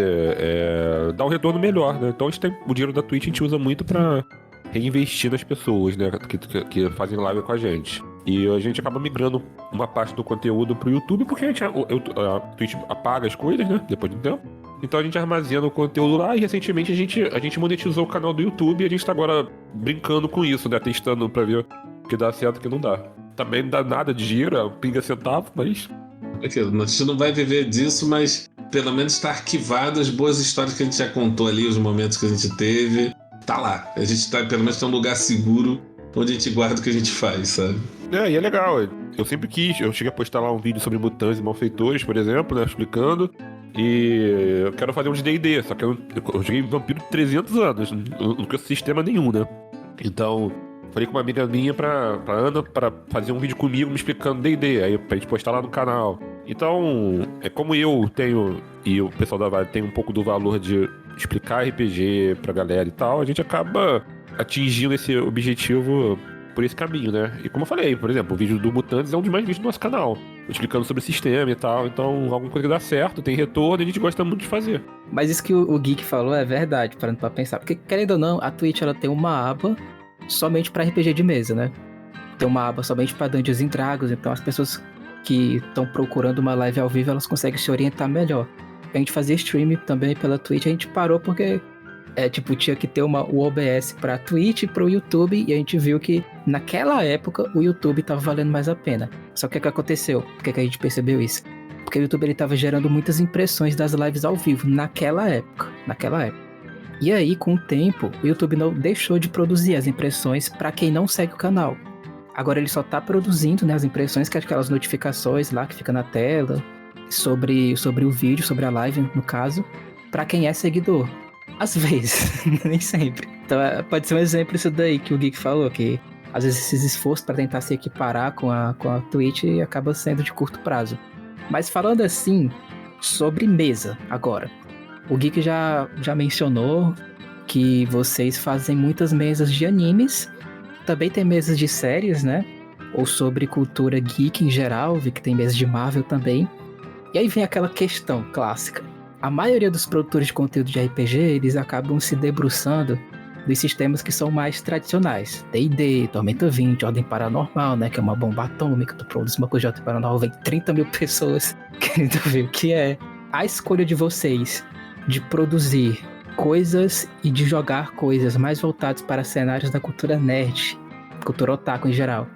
dá um retorno melhor, né. Então a gente tem o dinheiro da Twitch, a gente usa muito pra reinvestir nas pessoas, né, que fazem live com a gente. E a gente acaba migrando uma parte do conteúdo pro YouTube, porque a Twitch apaga as coisas, né? Depois de um tempo. Então a gente armazena o conteúdo lá e recentemente a gente monetizou o canal do YouTube e a gente tá agora brincando com isso, né? Testando pra ver o que dá certo e o que não dá. Também não dá nada de dinheiro, pinga centavo, mas... A gente não vai viver disso, mas pelo menos tá arquivado as boas histórias que a gente já contou ali, os momentos que a gente teve. Tá lá. A gente tá, pelo menos, tem um lugar seguro onde a gente guarda o que a gente faz, sabe? E é legal. Eu sempre quis. Eu cheguei a postar lá um vídeo sobre mutantes e malfeitores, por exemplo, né? Explicando. E eu quero fazer um de D&D, só que eu joguei Vampiro 300 anos. Não conheço sistema nenhum, né? Então, falei com uma amiga minha pra Ana pra fazer um vídeo comigo me explicando D&D, aí pra gente postar lá no canal. Então, é como eu tenho, e o pessoal da Vale tem um pouco do valor de explicar RPG pra galera e tal, a gente acaba atingindo esse objetivo por esse caminho, né? E como eu falei, por exemplo, o vídeo do Mutantes é um dos mais vistos do nosso canal, explicando sobre o sistema e tal, então alguma coisa que dá certo, tem retorno e a gente gosta muito de fazer. Mas isso que o Geek falou é verdade, parando pra pensar, porque querendo ou não, a Twitch ela tem uma aba somente pra RPG de mesa, né? Tem uma aba somente pra Dungeons and Dragons, então as pessoas que estão procurando uma live ao vivo, elas conseguem se orientar melhor. A gente fazia stream também pela Twitch, a gente parou porque tinha que ter o OBS pra Twitch e pro YouTube, e a gente viu que naquela época o YouTube tava valendo mais a pena. Só que o que aconteceu? Por que a gente percebeu isso? Porque o YouTube ele tava gerando muitas impressões das lives ao vivo naquela época. E aí, com o tempo, o YouTube não deixou de produzir as impressões pra quem não segue o canal. Agora ele só tá produzindo, né, as impressões, que é aquelas notificações lá que fica na tela, sobre o vídeo, sobre a live, no caso, pra quem é seguidor. Às vezes, nem sempre. Então pode ser um exemplo isso daí que o Geek falou, que às vezes esses esforços pra tentar se equiparar com a Twitch acaba sendo de curto prazo. Mas falando assim, sobre mesa agora. O Geek já mencionou que vocês fazem muitas mesas de animes. Também tem mesas de séries, né? Ou sobre cultura geek em geral, vi que tem mesas de Marvel também. E aí vem aquela questão clássica. A maioria dos produtores de conteúdo de RPG, eles acabam se debruçando dos sistemas que são mais tradicionais. D&D, Tormenta 20, Ordem Paranormal, né? Que é uma bomba atômica. Tu produz uma coisa de Ordem Paranormal, vem 30 mil pessoas querendo ver o que é. A escolha de vocês de produzir coisas e de jogar coisas mais voltadas para cenários da cultura nerd, cultura otaku em geral,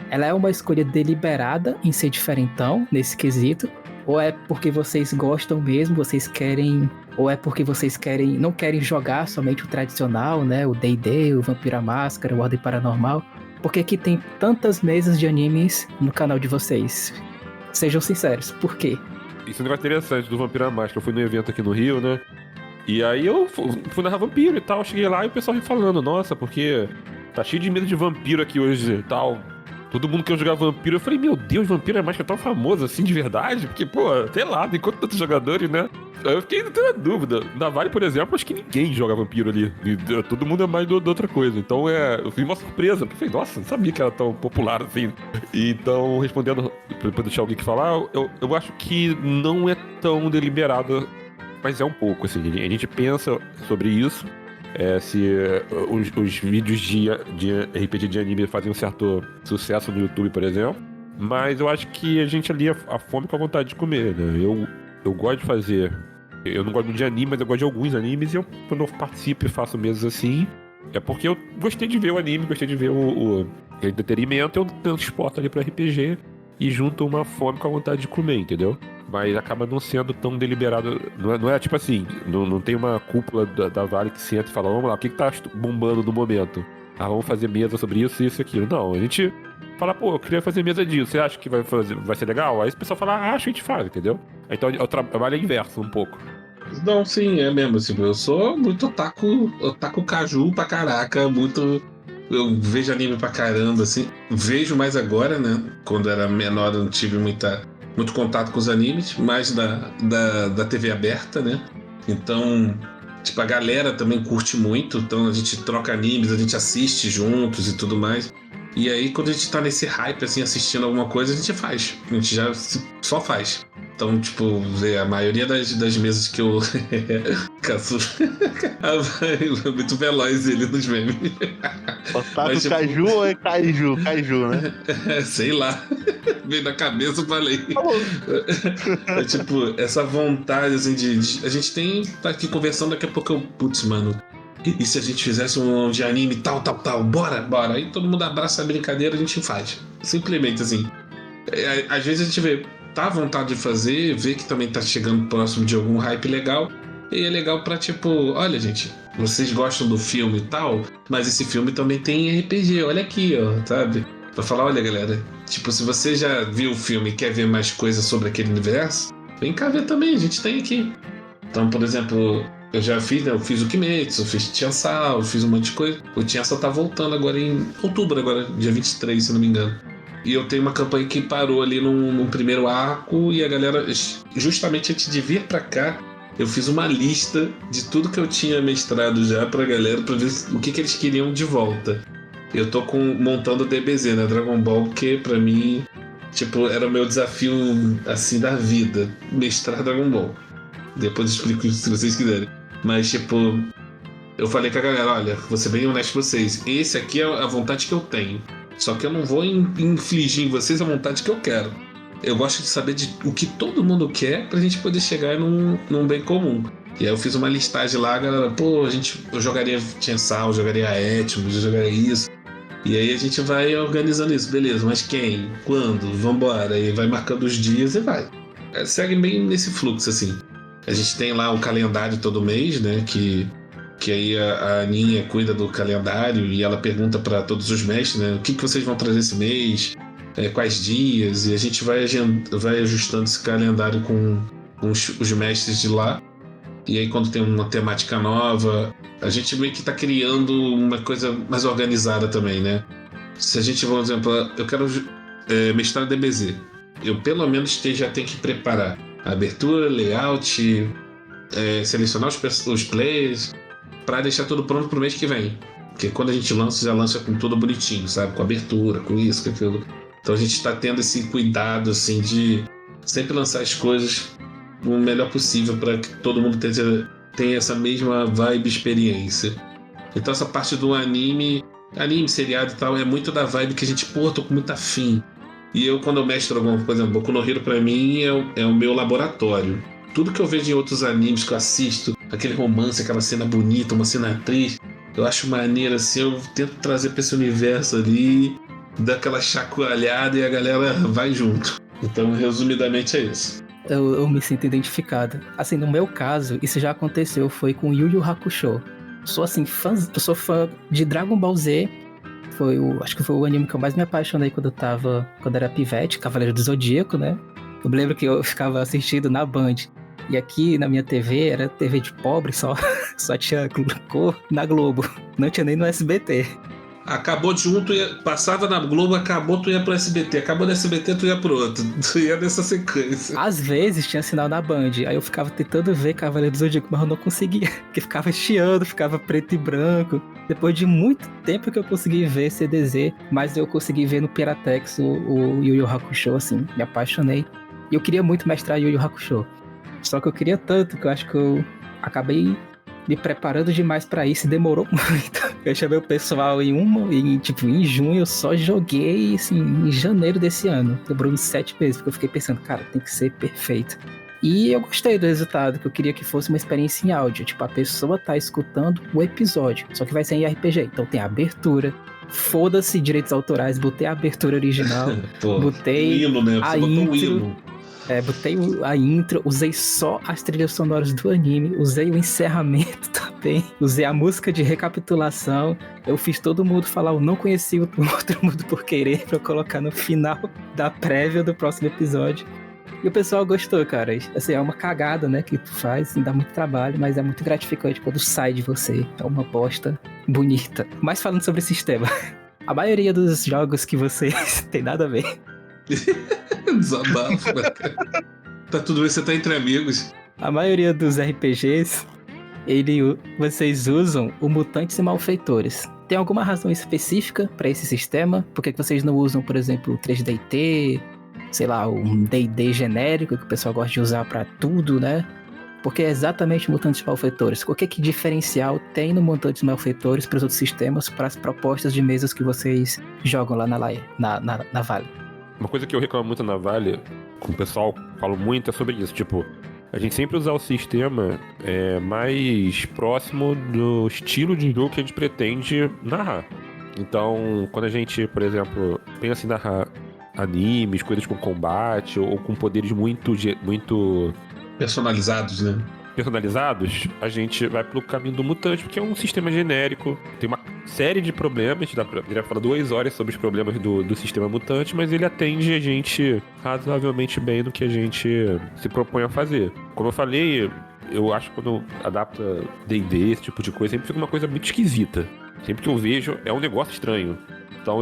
ela é uma escolha deliberada em ser diferentão nesse quesito? Ou é porque vocês gostam mesmo, vocês querem... Ou é porque vocês não querem jogar somente o tradicional, né? O D&D, o Vampiro à Máscara, o Ordem Paranormal? Por que que tem tantas mesas de animes no canal de vocês? Sejam sinceros, por quê? Isso é um negócio interessante do Vampiro à Máscara. Eu fui num evento aqui no Rio, né? E aí eu fui narrar vampiro e tal. Cheguei lá e o pessoal me falando, nossa, porque tá cheio de medo de vampiro aqui hoje e tal. Todo mundo quer jogar vampiro. Eu falei, meu Deus, Vampiro é mais que tão famoso assim de verdade? Porque, pô, sei lá, tem quantos jogadores, né? Aí eu fiquei na dúvida. Na Vale, por exemplo, acho que ninguém joga vampiro ali. Todo mundo é mais de outra coisa. Então eu fui uma surpresa. Eu falei, nossa, não sabia que era tão popular assim. Então, respondendo, pra deixar alguém que falar, eu acho que não é tão deliberado, mas é um pouco, assim. A gente pensa sobre isso. Se os vídeos de RPG de anime fazem um certo sucesso no YouTube, por exemplo. Mas eu acho que a gente ali a fome com a vontade de comer, né? Eu gosto de fazer... Eu não gosto muito de anime, mas eu gosto de alguns animes. E quando eu participo e faço mesas assim, é porque eu gostei de ver o anime, gostei de ver o entretenimento. Eu transporto ali pra RPG e junto uma fome com a vontade de comer, entendeu? Mas acaba não sendo tão deliberado. Não é tipo assim, não tem uma cúpula da Vale que senta e fala, vamos lá, o que tá bombando no momento? Vamos fazer mesa sobre isso e aquilo. Não, a gente fala, pô, eu queria fazer mesa disso, você acha que vai ser legal? Aí o pessoal fala, acho, a gente faz, entendeu? Então o trabalho é inverso um pouco. Não, sim, é mesmo, assim, eu sou muito otaku caju pra caraca, muito... Eu vejo anime pra caramba, assim, vejo mais agora, né? Quando era menor eu não tive muito contato com os animes, mais da TV aberta, né? Então, tipo, a galera também curte muito, então a gente troca animes, a gente assiste juntos e tudo mais. E aí, quando a gente tá nesse hype, assim, assistindo alguma coisa, a gente faz. A gente já só faz. Então, tipo, a maioria das mesas que eu caço... é muito veloz ele nos memes. Otaku tipo... Caju ou é Kaiju? Kaiju, né? Sei lá. Veio na cabeça, eu falei. É tipo, essa vontade, assim, a gente tá aqui conversando, daqui a pouco eu... Putz, mano... E se a gente fizesse um de anime tal, bora. Aí todo mundo abraça a brincadeira, a gente faz. Simplesmente, assim. Às vezes a gente vê... tá à vontade de fazer, vê que também tá chegando próximo de algum hype legal. E é legal pra, tipo, olha, gente, vocês gostam do filme e tal, mas esse filme também tem RPG, olha aqui, ó, sabe? Pra falar, olha, galera, tipo, se você já viu o filme e quer ver mais coisas sobre aquele universo, vem cá ver também, a gente tem aqui. Então, por exemplo, eu já fiz, né? Eu fiz o Kimetsu, eu fiz Chainsaw, eu fiz um monte de coisa. O Chainsaw tá voltando agora em outubro, agora, dia 23, se não me engano. E eu tenho uma campanha que parou ali num primeiro arco e a galera, justamente antes de vir pra cá, eu fiz uma lista de tudo que eu tinha mestrado já pra galera, pra ver o que eles queriam de volta. Eu tô montando o DBZ, né? Dragon Ball, porque pra mim, tipo, era o meu desafio, assim, da vida. Mestrar Dragon Ball. Depois eu explico isso se vocês quiserem. Mas, tipo, eu falei com a galera, olha, vou ser bem honesto com vocês. Esse aqui é a vontade que eu tenho. Só que eu não vou infligir em vocês a vontade que eu quero. Eu gosto de saber o que todo mundo quer pra gente poder chegar num bem comum. E aí eu fiz uma listagem lá, galera, pô, eu jogaria Chainsaw, eu jogaria Etmos, eu jogaria isso. E aí a gente vai organizando isso, beleza, mas quem? Quando? Vambora. Aí vai marcando os dias e vai. Segue bem nesse fluxo, assim. A gente tem lá o calendário todo mês, né, que aí a Aninha cuida do calendário e ela pergunta para todos os mestres, né, o que vocês vão trazer esse mês, quais dias, e a gente vai ajustando esse calendário com os mestres de lá. E aí quando tem uma temática nova, a gente meio que tá criando uma coisa mais organizada também, né? Se a gente, por exemplo, eu quero mestrar DBZ, eu pelo menos já tenho que preparar a abertura, layout, selecionar os players, para deixar tudo pronto pro mês que vem. Porque quando a gente lança, já lança com tudo bonitinho, sabe? Com abertura, com isso, com aquilo. Então a gente tá tendo esse cuidado, assim, de sempre lançar as coisas o melhor possível para que todo mundo tenha essa mesma vibe experiência. Então essa parte do anime, seriado e tal, é muito da vibe que a gente, pô, tô com muita afim. E eu, quando eu mestro alguma coisa, por exemplo, Boku no Hero pra mim é o meu laboratório. Tudo que eu vejo em outros animes que eu assisto, aquele romance, aquela cena bonita, uma cena triste, eu acho maneiro, assim, eu tento trazer pra esse universo ali, dar aquela chacoalhada e a galera vai junto. Então, resumidamente, é isso. Eu me sinto identificado. Assim, no meu caso, isso já aconteceu, foi com Yu Yu Hakusho. Eu sou fã de Dragon Ball Z. Acho que foi o anime que eu mais me apaixonei quando era pivete, Cavaleiro do Zodíaco, né? Eu me lembro que eu ficava assistindo na Band. E aqui na minha TV, era TV de pobre, só tinha cor na Globo. Não tinha nem no SBT. Acabou junto, passava na Globo, acabou, tu ia pro SBT. Acabou no SBT, tu ia pro outro. Tu ia nessa sequência. Às vezes tinha sinal na Band, aí eu ficava tentando ver Cavaleiro do Zodíaco, mas eu não conseguia, porque ficava chiando, ficava preto e branco. Depois de muito tempo que eu consegui ver CDZ, mas eu consegui ver no Piratex o Yu Yu Hakusho, assim, me apaixonei. E eu queria muito mestrar Yu Yu Hakusho. Só que eu queria tanto que eu acho que eu acabei me preparando demais pra isso e demorou muito. Eu chamei o pessoal em junho, eu só joguei, assim, em janeiro desse ano. Demorou uns 7 meses, porque eu fiquei pensando, cara, tem que ser perfeito. E eu gostei do resultado, que eu queria que fosse uma experiência em áudio. Tipo, a pessoa tá escutando o episódio, só que vai ser em RPG. Então tem a abertura, foda-se direitos autorais, botei a abertura original, botei o hino, né? a intro. Botei a intro, usei só as trilhas sonoras do anime, usei o encerramento também, usei a música de recapitulação, eu fiz todo mundo falar o não conheci o Outro Mundo por Querer pra eu colocar no final da prévia do próximo episódio. E o pessoal gostou, cara. Assim, é uma cagada, né, que tu faz, assim, dá muito trabalho, mas é muito gratificante quando sai de você. É uma bosta bonita. Mas falando sobre sistema, a maioria dos jogos que vocês tem nada a ver. Desabafo, tá tudo bem, você tá entre amigos. A maioria dos RPGs, vocês usam o Mutantes e Malfeitores. Tem alguma razão específica pra esse sistema? Por que vocês não usam, por exemplo, o 3DT, sei lá, um D&D genérico que o pessoal gosta de usar pra tudo, né? Porque é exatamente Mutantes e Malfeitores. O que diferencial tem no Mutantes e Malfeitores para os outros sistemas, para as propostas de mesas que vocês jogam lá na Vale? Uma coisa que eu reclamo muito na Vale, com o pessoal falo muito, é sobre isso. Tipo, a gente sempre usar o sistema mais próximo do estilo de jogo que a gente pretende narrar. Então, quando a gente, por exemplo, pensa em narrar animes, coisas com combate ou com poderes muito Personalizados, né? personalizados, a gente vai pelo caminho do mutante, porque é um sistema genérico, tem uma série de problemas, já falar 2 horas sobre os problemas do sistema mutante, mas ele atende a gente razoavelmente bem no que a gente se propõe a fazer. Como eu falei, eu acho que quando adapta D&D, esse tipo de coisa, sempre fica uma coisa muito esquisita. Sempre que eu vejo, é um negócio estranho. Então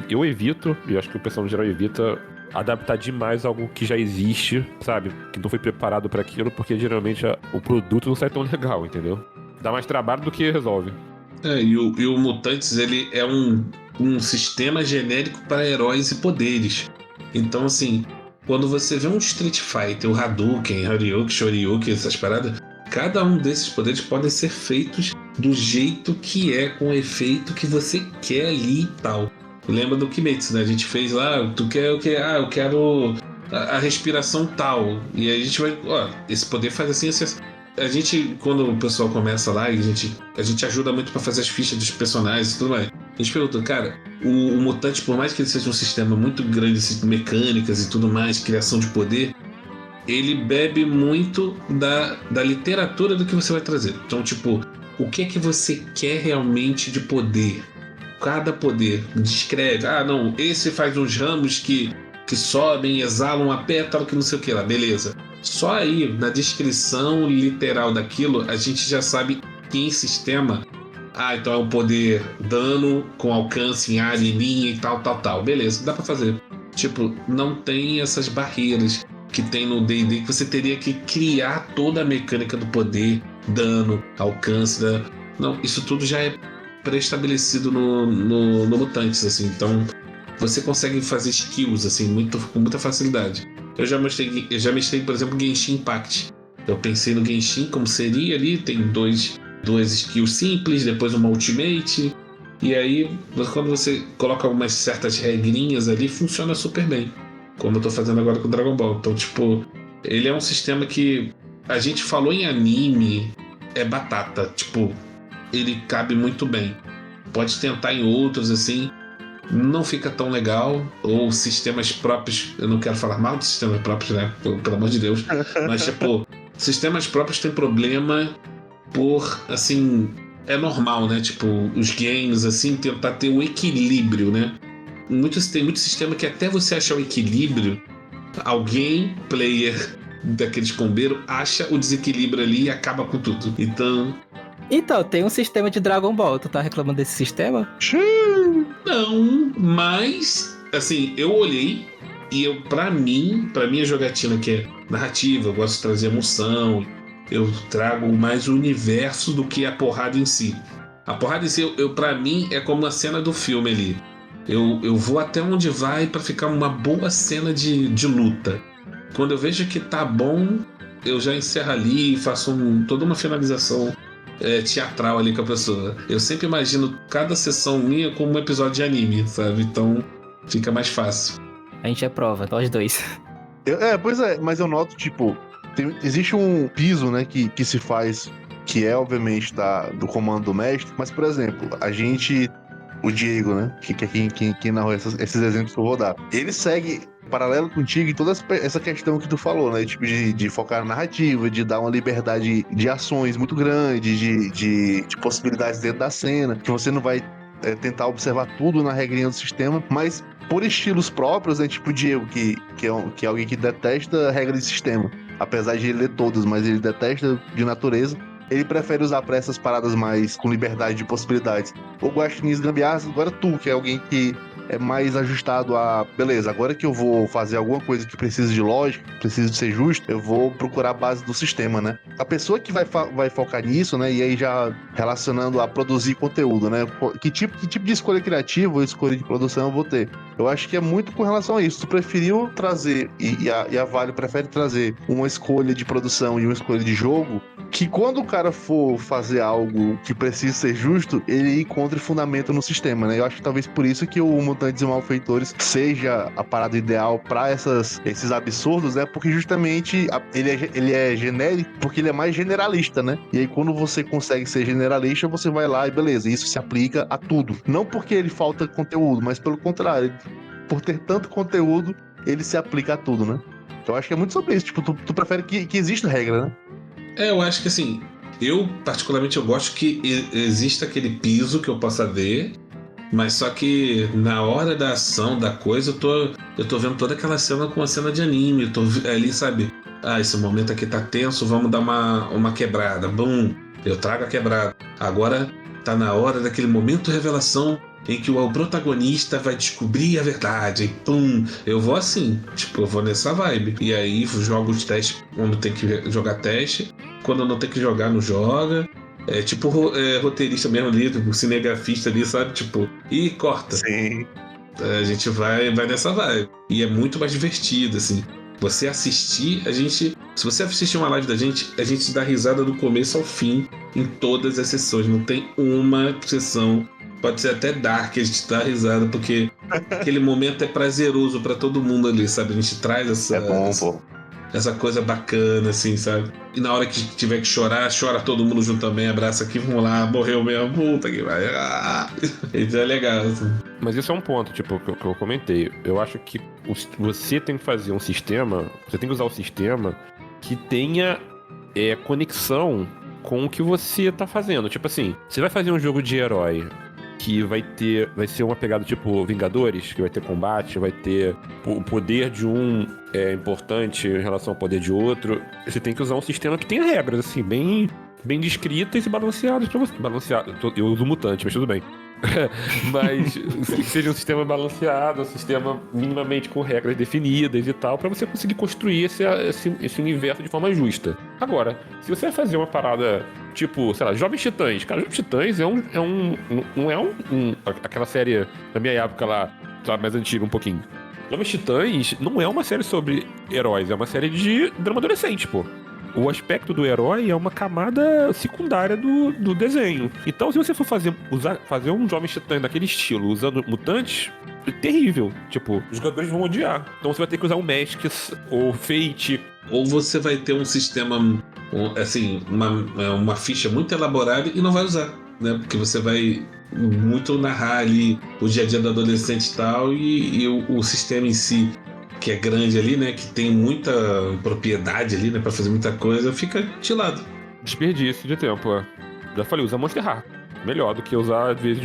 eu evito, e acho que o pessoal no geral evita, adaptar demais algo que já existe, sabe? Que não foi preparado para aquilo, porque geralmente o produto não sai tão legal, entendeu? Dá mais trabalho do que resolve. E o Mutantes, ele é um sistema genérico para heróis e poderes. Então, assim, quando você vê um Street Fighter, o Hadouken, Haryuken, Shoryuken, essas paradas, cada um desses poderes podem ser feitos do jeito que é, com o efeito que você quer ali e tal. Lembra do Kimetsu, né? A gente fez lá, tu quer o que? Eu quero a respiração tal. E aí a gente vai, esse poder faz assim, assim. A gente, quando o pessoal começa lá, a gente ajuda muito pra fazer as fichas dos personagens e tudo mais. A gente pergunta, cara, o mutante, por mais que ele seja um sistema muito grande, assim, mecânicas e tudo mais, criação de poder, ele bebe muito da literatura do que você vai trazer. Então, tipo, o que é que você quer realmente de poder? Cada poder descreve, não, esse faz uns ramos que sobem, exalam a pétala, que não sei o que lá, beleza. Só aí, na descrição literal daquilo, a gente já sabe que em sistema, então é um poder dano com alcance em área, em linha e tal, beleza, dá pra fazer. Tipo, não tem essas barreiras que tem no D&D, que você teria que criar toda a mecânica do poder, dano, alcance, não, isso tudo já é pré-estabelecido no Mutantes, assim. Então você consegue fazer skills assim com muita facilidade. Eu já mestrei, por exemplo, Genshin Impact. Eu pensei no Genshin como seria ali, tem duas skills simples, depois uma ultimate, e aí quando você coloca algumas certas regrinhas ali, funciona super bem, como eu tô fazendo agora com o Dragon Ball. Então, tipo, ele é um sistema que a gente falou em anime, é batata, tipo, ele cabe muito bem. Pode tentar em outros, assim, não fica tão legal. Ou sistemas próprios, eu não quero falar mal de sistemas próprios, né? Pelo amor de Deus. Mas, tipo, sistemas próprios têm problema por, assim, é normal, né? Tipo, os games, assim, tentar ter o equilíbrio, né? Tem muito sistema que até você achar o equilíbrio, alguém, player daqueles combeiros, acha o desequilíbrio ali e acaba com tudo. Então, tem um sistema de Dragon Ball. Tu tá reclamando desse sistema? Não, mas, assim, eu olhei e pra minha jogatina, que é narrativa, eu gosto de trazer emoção, eu trago mais o universo do que a porrada em si. A porrada em si, pra mim, é como a cena do filme ali. Eu vou até onde vai pra ficar uma boa cena de luta. Quando eu vejo que tá bom, eu já encerro ali e faço toda uma finalização teatral ali com a pessoa. Eu sempre imagino cada sessão minha como um episódio de anime, sabe? Então fica mais fácil. A gente é prova, nós dois. Pois é, mas eu noto, tipo, existe um piso, né, que se faz, que é obviamente do comando do mestre, mas, por exemplo, o Diego, né, que é quem narrou esses exemplos que eu vou dar, ele segue paralelo contigo em toda essa questão que tu falou, né? Tipo, de focar na narrativa, de dar uma liberdade de ações muito grande, de possibilidades dentro da cena, que você não vai tentar observar tudo na regrinha do sistema, mas por estilos próprios, né? Tipo o Diego, que é alguém que detesta a regra de sistema. Apesar de ele ler todas, mas ele detesta de natureza. Ele prefere usar pra essas paradas mais com liberdade de possibilidades. Ou Guaxinins Gambiarras, agora tu, que é alguém que é mais ajustado a... Beleza, agora que eu vou fazer alguma coisa que precisa de lógica, precisa de ser justo, eu vou procurar a base do sistema, né? A pessoa que vai focar nisso, né? E aí já relacionando a produzir conteúdo, né? Que tipo de escolha criativa ou escolha de produção eu vou ter? Eu acho que é muito com relação a isso. Tu preferiu trazer, e a Vale prefere trazer uma escolha de produção e uma escolha de jogo, que quando o cara for fazer algo que precisa ser justo, ele encontre fundamento no sistema, né? Eu acho que talvez por isso que o Mutantes e Malfeitores seja a parada ideal pra esses absurdos, né? Porque justamente ele é genérico, porque ele é mais generalista, né? E aí quando você consegue ser generalista, você vai lá e beleza, isso se aplica a tudo. Não porque ele falta conteúdo, mas pelo contrário, por ter tanto conteúdo, ele se aplica a tudo, né? Então eu acho que é muito sobre isso. Tipo, tu prefere que exista regra, né? Eu acho que assim, eu particularmente eu gosto que exista aquele piso que eu possa ver, mas só que na hora da ação, da coisa, eu tô vendo toda aquela cena com uma cena de anime, eu tô ali, sabe? Esse momento aqui tá tenso, vamos dar uma quebrada. Bum, eu trago a quebrada. Agora tá na hora daquele momento de revelação em que o protagonista vai descobrir a verdade. E pum, eu vou assim, tipo, eu vou nessa vibe. E aí jogo os testes quando tem que jogar teste, quando não tem que jogar, não joga. É tipo roteirista mesmo ali, tipo, cinegrafista ali, sabe? Tipo, e corta. Sim. A gente vai nessa vibe. E é muito mais divertido, assim. Você assistir, se você assistir uma live da gente, a gente dá risada do começo ao fim em todas as sessões. Não tem uma sessão, pode ser até dark, a gente dá risada, porque aquele momento é prazeroso pra todo mundo ali, sabe? A gente traz essa coisa bacana, assim, sabe? E na hora que tiver que chorar, chora todo mundo junto também, abraça aqui, vamos lá, morreu mesmo, puta que vai. Então é legal, assim. Mas isso é um ponto, tipo, que eu comentei. Eu acho que você tem que fazer um sistema, você tem que usar o sistema que tenha conexão com o que você tá fazendo. Tipo assim, você vai fazer um jogo de herói que vai ser uma pegada tipo Vingadores, que vai ter combate, vai ter o poder de um importante em relação ao poder de outro. Você tem que usar um sistema que tenha regras, assim, bem descritas e balanceadas pra você. Eu uso mutante, mas tudo bem. Mas que seja um sistema balanceado, um sistema minimamente com regras definidas e tal, pra você conseguir construir esse universo de forma justa. Agora, se você vai fazer uma parada tipo, sei lá, Jovens Titãs, cara, Jovens Titãs não é aquela série da minha época lá, sabe, mais antiga um pouquinho. Jovens Titãs não é uma série sobre heróis, é uma série de drama adolescente, pô. O aspecto do herói é uma camada secundária do desenho. Então, se você for fazer um Jovem Titã daquele estilo, usando mutantes, é terrível. Tipo, os jogadores vão odiar. Então você vai ter que usar um Masks ou Fate. Ou você vai ter um sistema, assim, uma ficha muito elaborada e não vai usar, né? Porque você vai muito narrar ali o dia a dia do adolescente e tal, e o sistema em si, que é grande ali, né? Que tem muita propriedade ali, né? Pra fazer muita coisa, fica de lado. Desperdício de tempo, Já falei, usa Monster High. Melhor do que usar, às vezes,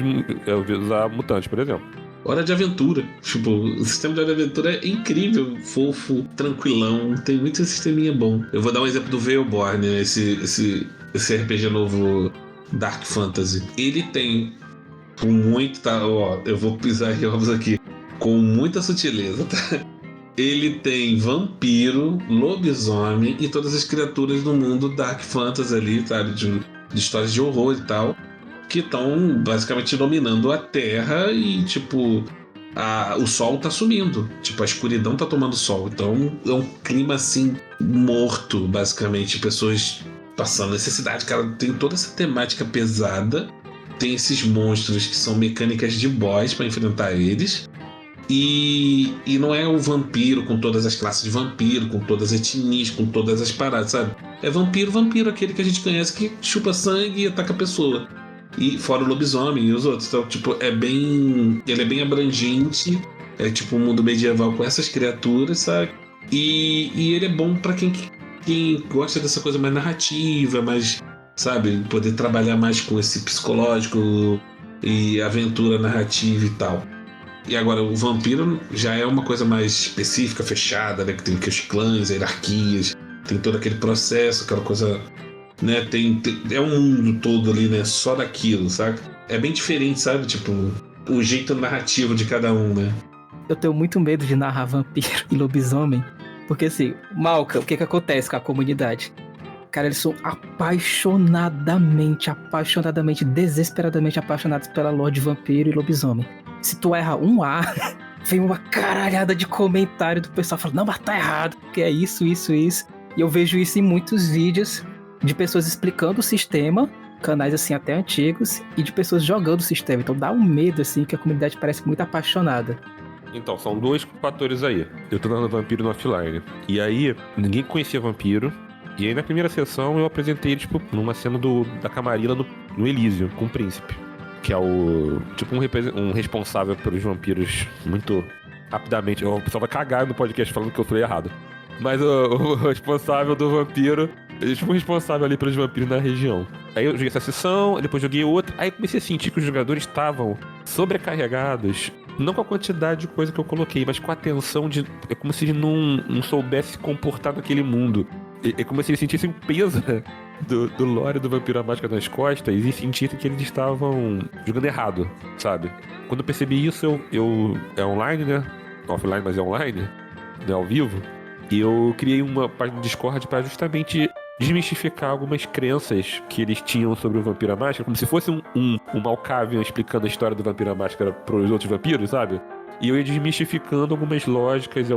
usar Mutante, por exemplo. Hora de Aventura. Tipo, o sistema de Hora de Aventura é incrível, fofo, tranquilão. Tem muito sisteminha bom. Eu vou dar um exemplo do Veilborn, né? Esse RPG novo Dark Fantasy. Ele tem com muito... eu vou pisar em ovos aqui. Com muita sutileza, tá? Ele tem vampiro, lobisomem e todas as criaturas do mundo Dark Fantasy ali, sabe? De histórias de horror e tal, que estão basicamente dominando a Terra e, tipo, o sol tá sumindo. Tipo, a escuridão tá tomando sol. Então é um clima, assim, morto, basicamente. Pessoas passando necessidade. Cara, tem toda essa temática pesada. Tem esses monstros que são mecânicas de boss pra enfrentar eles. E não é o vampiro com todas as classes de vampiro, com todas as etnias, com todas as paradas, sabe? É vampiro, aquele que a gente conhece que chupa sangue e ataca a pessoa. E fora o lobisomem e os outros. Então, tipo, ele é bem abrangente. É tipo um mundo medieval com essas criaturas, sabe? E ele é bom pra quem gosta dessa coisa mais narrativa, mais, sabe? Poder trabalhar mais com esse psicológico e aventura narrativa e tal. E agora, o vampiro já é uma coisa mais específica, fechada, né? Que tem os clãs, hierarquias, tem todo aquele processo, aquela coisa, né? É um mundo todo ali, né? Só daquilo, sabe? É bem diferente, sabe? Tipo, o jeito narrativo de cada um, né? Eu tenho muito medo de narrar vampiro e lobisomem, porque assim, Malca, o que acontece com a comunidade? Cara, eles são apaixonadamente, desesperadamente apaixonados pela lore de vampiro e lobisomem. Se tu erra um A, vem uma caralhada de comentário do pessoal falando, não, mas tá errado, porque é isso. E eu vejo isso em muitos vídeos de pessoas explicando o sistema, canais assim até antigos, e de pessoas jogando o sistema. Então dá um medo, assim, que a comunidade parece muito apaixonada. Então, são dois fatores aí. Eu tô dando vampiro no offline. E aí, ninguém conhecia vampiro. E aí, na primeira sessão, eu apresentei ele, tipo, numa cena da Camarilla no Elísio, com o príncipe. Que é um responsável pelos vampiros muito rapidamente. O pessoal vai cagar no podcast falando que eu falei errado. Mas o responsável do vampiro, tipo, o responsável ali pelos vampiros na região. Aí eu joguei essa sessão, depois joguei outra. Aí comecei a sentir que os jogadores estavam sobrecarregados. Não com a quantidade de coisa que eu coloquei, mas com a tensão de... É como se ele não soubesse se comportar naquele mundo. É como se eles sentissem um peso do lore do Vampiro à Máscara nas costas e sentissem que eles estavam jogando errado, sabe? Quando eu percebi isso, eu é online, né? Offline, mas é online, né? Ao vivo. E eu criei uma página no Discord para justamente desmistificar algumas crenças que eles tinham sobre o Vampiro à Máscara, como se fosse um Malkavian explicando a história do Vampiro à Máscara pros outros vampiros, sabe? E eu ia desmistificando algumas lógicas e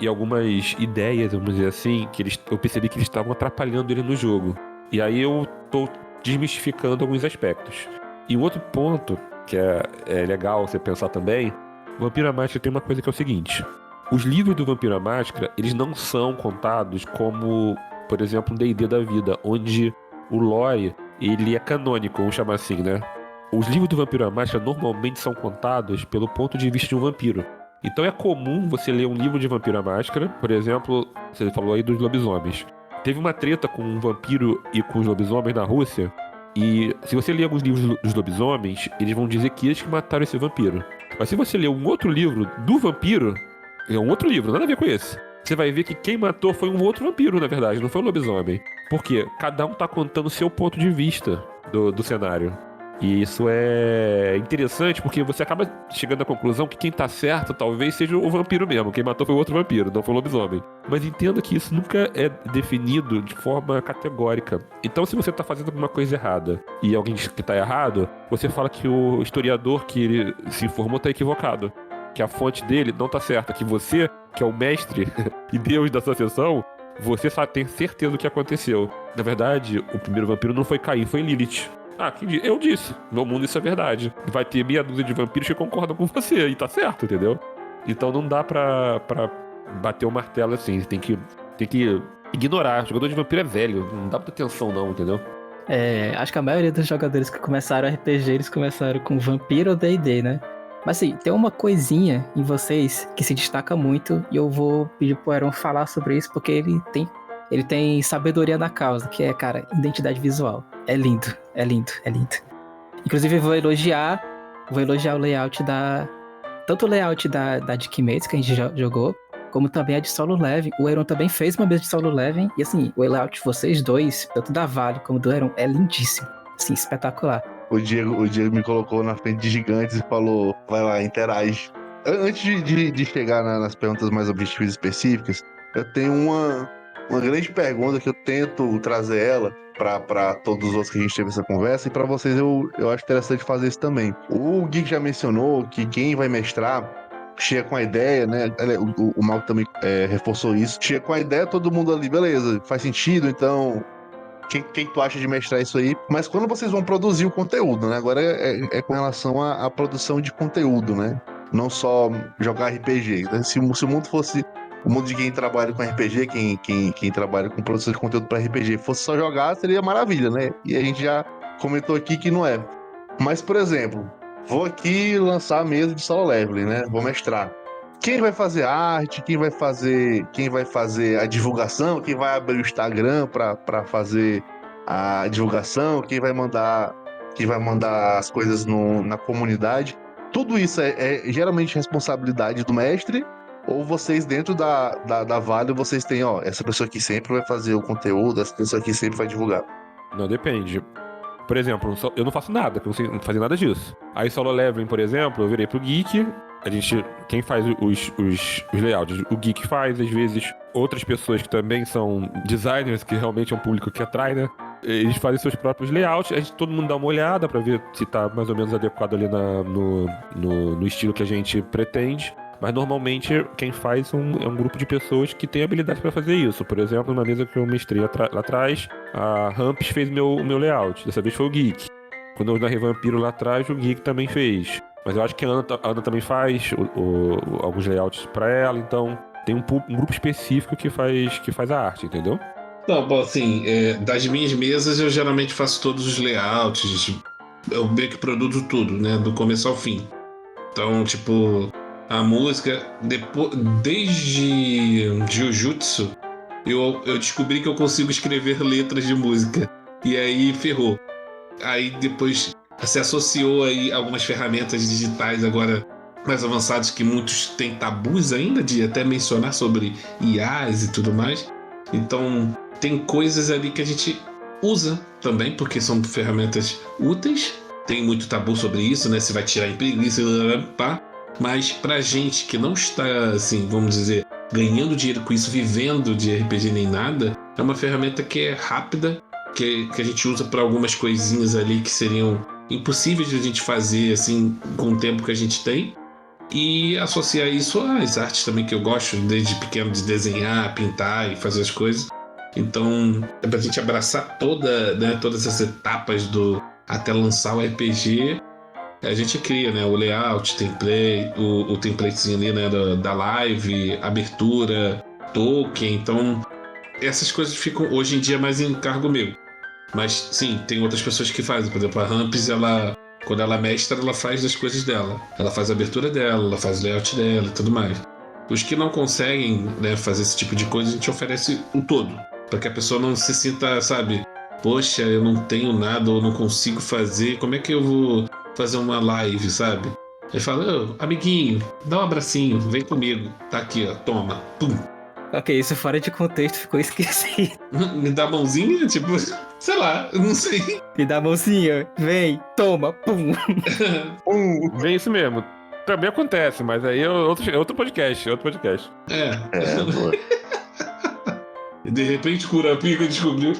algumas ideias, vamos dizer assim, que eu percebi que eles estavam atrapalhando ele no jogo. E aí eu tô desmistificando alguns aspectos. E um outro ponto, que é legal você pensar também, o Vampiro à Máscara tem uma coisa que é o seguinte: os livros do Vampiro à Máscara, eles não são contados como, por exemplo, um D&D da vida, onde o lore, ele é canônico, vamos chamar assim, né? Os livros do Vampiro à Máscara normalmente são contados pelo ponto de vista de um vampiro. Então é comum você ler um livro de Vampiro à Máscara, por exemplo, você falou aí dos lobisomens. Teve uma treta com um vampiro e com os lobisomens na Rússia, e se você ler alguns livros dos lobisomens, eles vão dizer que eles que mataram esse vampiro. Mas se você ler um outro livro do vampiro, é um outro livro, nada a ver com esse, você vai ver que quem matou foi um outro vampiro, na verdade, não foi um lobisomem. Por quê? Cada um tá contando o seu ponto de vista do cenário. E isso é interessante porque você acaba chegando à conclusão que quem tá certo talvez seja o vampiro mesmo. Quem matou foi o outro vampiro, não foi o lobisomem. Mas entenda que isso nunca é definido de forma categórica. Então, se você tá fazendo alguma coisa errada e alguém diz que tá errado, você fala que o historiador que ele se informou tá equivocado. Que a fonte dele não tá certa. Que você, que é o mestre e Deus da sua sessão, você só tem certeza do que aconteceu. Na verdade, o primeiro vampiro não foi Caim, foi Lilith. Ah, eu disse. No mundo isso é verdade. Vai ter meia dúzia de vampiros que concordam com você. E tá certo, entendeu? Então não dá pra bater o martelo assim. Tem que ignorar. O jogador de vampiro é velho. Não dá muita atenção não, entendeu? Acho que a maioria dos jogadores que começaram RPG, eles começaram com vampiro ou D&D, né? Mas assim, tem uma coisinha em vocês que se destaca muito. E eu vou pedir pro Aaron falar sobre isso, porque ele tem sabedoria na causa, que é, cara, identidade visual. É lindo, é lindo, é lindo. Inclusive, eu vou elogiar o layout tanto o layout da de Kimetsu, que a gente já jogou, como também a de Solo Leveling. O Aaron também fez uma mesa de Solo Leveling, e assim, o layout de vocês dois, tanto da Vale como do Aaron, é lindíssimo. Assim, espetacular. O Diego me colocou na frente de gigantes e falou, vai lá, interage. Antes de chegar nas perguntas mais objetivas e específicas, eu tenho uma grande pergunta que eu tento trazer ela para todos os outros que a gente teve essa conversa, e para vocês eu acho interessante fazer isso também. O Gui já mencionou que quem vai mestrar chega com a ideia, né? O Malco também reforçou isso. Chega com a ideia, todo mundo ali, beleza, faz sentido, então quem tu acha de mestrar isso aí? Mas quando vocês vão produzir o conteúdo, né? Agora é com relação à produção de conteúdo, né? Não só jogar RPG. Né? Se o mundo fosse o mundo de quem trabalha com RPG, quem trabalha com produção de conteúdo para RPG, fosse só jogar, seria maravilha, né? E a gente já comentou aqui que não é. Mas, por exemplo, vou aqui lançar a mesa de Solo Leveling, né? Vou mestrar. Quem vai fazer a arte, quem vai fazer a divulgação, quem vai abrir o Instagram para fazer a divulgação, quem vai mandar as coisas na comunidade. Tudo isso é geralmente responsabilidade do mestre, ou vocês dentro da Vale, vocês têm, essa pessoa aqui sempre vai fazer o conteúdo, essa pessoa aqui sempre vai divulgar? Não, depende. Por exemplo, eu não faço nada, eu não fazer nada disso. Aí Solo Leveling, por exemplo, eu virei pro Geek. Quem faz os layouts, o Geek faz, às vezes, outras pessoas que também são designers, que realmente é um público que atrai, né? Eles fazem seus próprios layouts, todo mundo dá uma olhada pra ver se tá mais ou menos adequado ali no estilo que a gente pretende. Mas normalmente quem faz é um grupo de pessoas que tem habilidade para fazer isso. Por exemplo, numa mesa que eu mestrei lá atrás, a Ramps fez o meu layout. Dessa vez foi o Geek. Quando eu narrei Vampiro lá atrás, o Geek também fez. Mas eu acho que a Ana também faz alguns layouts para ela. Então tem um grupo específico que faz a arte, entendeu? Não, bom, assim, das minhas mesas eu geralmente faço todos os layouts. Eu meio que produzo tudo, né? Do começo ao fim. Então, tipo... a música. Desde Jujutsu, eu descobri que eu consigo escrever letras de música. E aí ferrou. Aí depois se associou aí algumas ferramentas digitais agora mais avançadas que muitos têm tabus ainda de até mencionar sobre IAs e tudo mais. Então tem coisas ali que a gente usa também, porque são ferramentas úteis. Tem muito tabu sobre isso, né? Se vai tirar emprego, isso, pá. Mas pra gente que não está, assim, vamos dizer, ganhando dinheiro com isso, vivendo de RPG nem nada, é uma ferramenta que é rápida, que a gente usa para algumas coisinhas ali que seriam impossíveis de a gente fazer, assim, com o tempo que a gente tem. E associar isso às artes também que eu gosto, desde pequeno, de desenhar, pintar e fazer as coisas. Então, é pra gente abraçar todas as etapas até lançar o RPG. A gente cria, né, o layout, template, o templatezinho ali, né, da live, abertura, token. Então, essas coisas ficam hoje em dia mais em cargo meu. Mas, sim, tem outras pessoas que fazem. Por exemplo, a Ramps, quando ela mestra, ela faz as coisas dela. Ela faz a abertura dela, ela faz o layout dela e tudo mais. Os que não conseguem, né, fazer esse tipo de coisa, a gente oferece o todo. Para que a pessoa não se sinta, sabe, poxa, eu não tenho nada ou não consigo fazer, como é que eu vou fazer uma live, sabe? Aí fala, amiguinho, dá um abracinho, vem comigo, tá aqui, ó, toma, pum. Ok, isso fora de contexto ficou esquecido. Me dá a mãozinha, tipo, sei lá, eu não sei. Me dá a mãozinha, vem, toma, pum. Bem isso mesmo. Também acontece, mas aí é outro podcast. Boa. De repente, Curapica descobriu.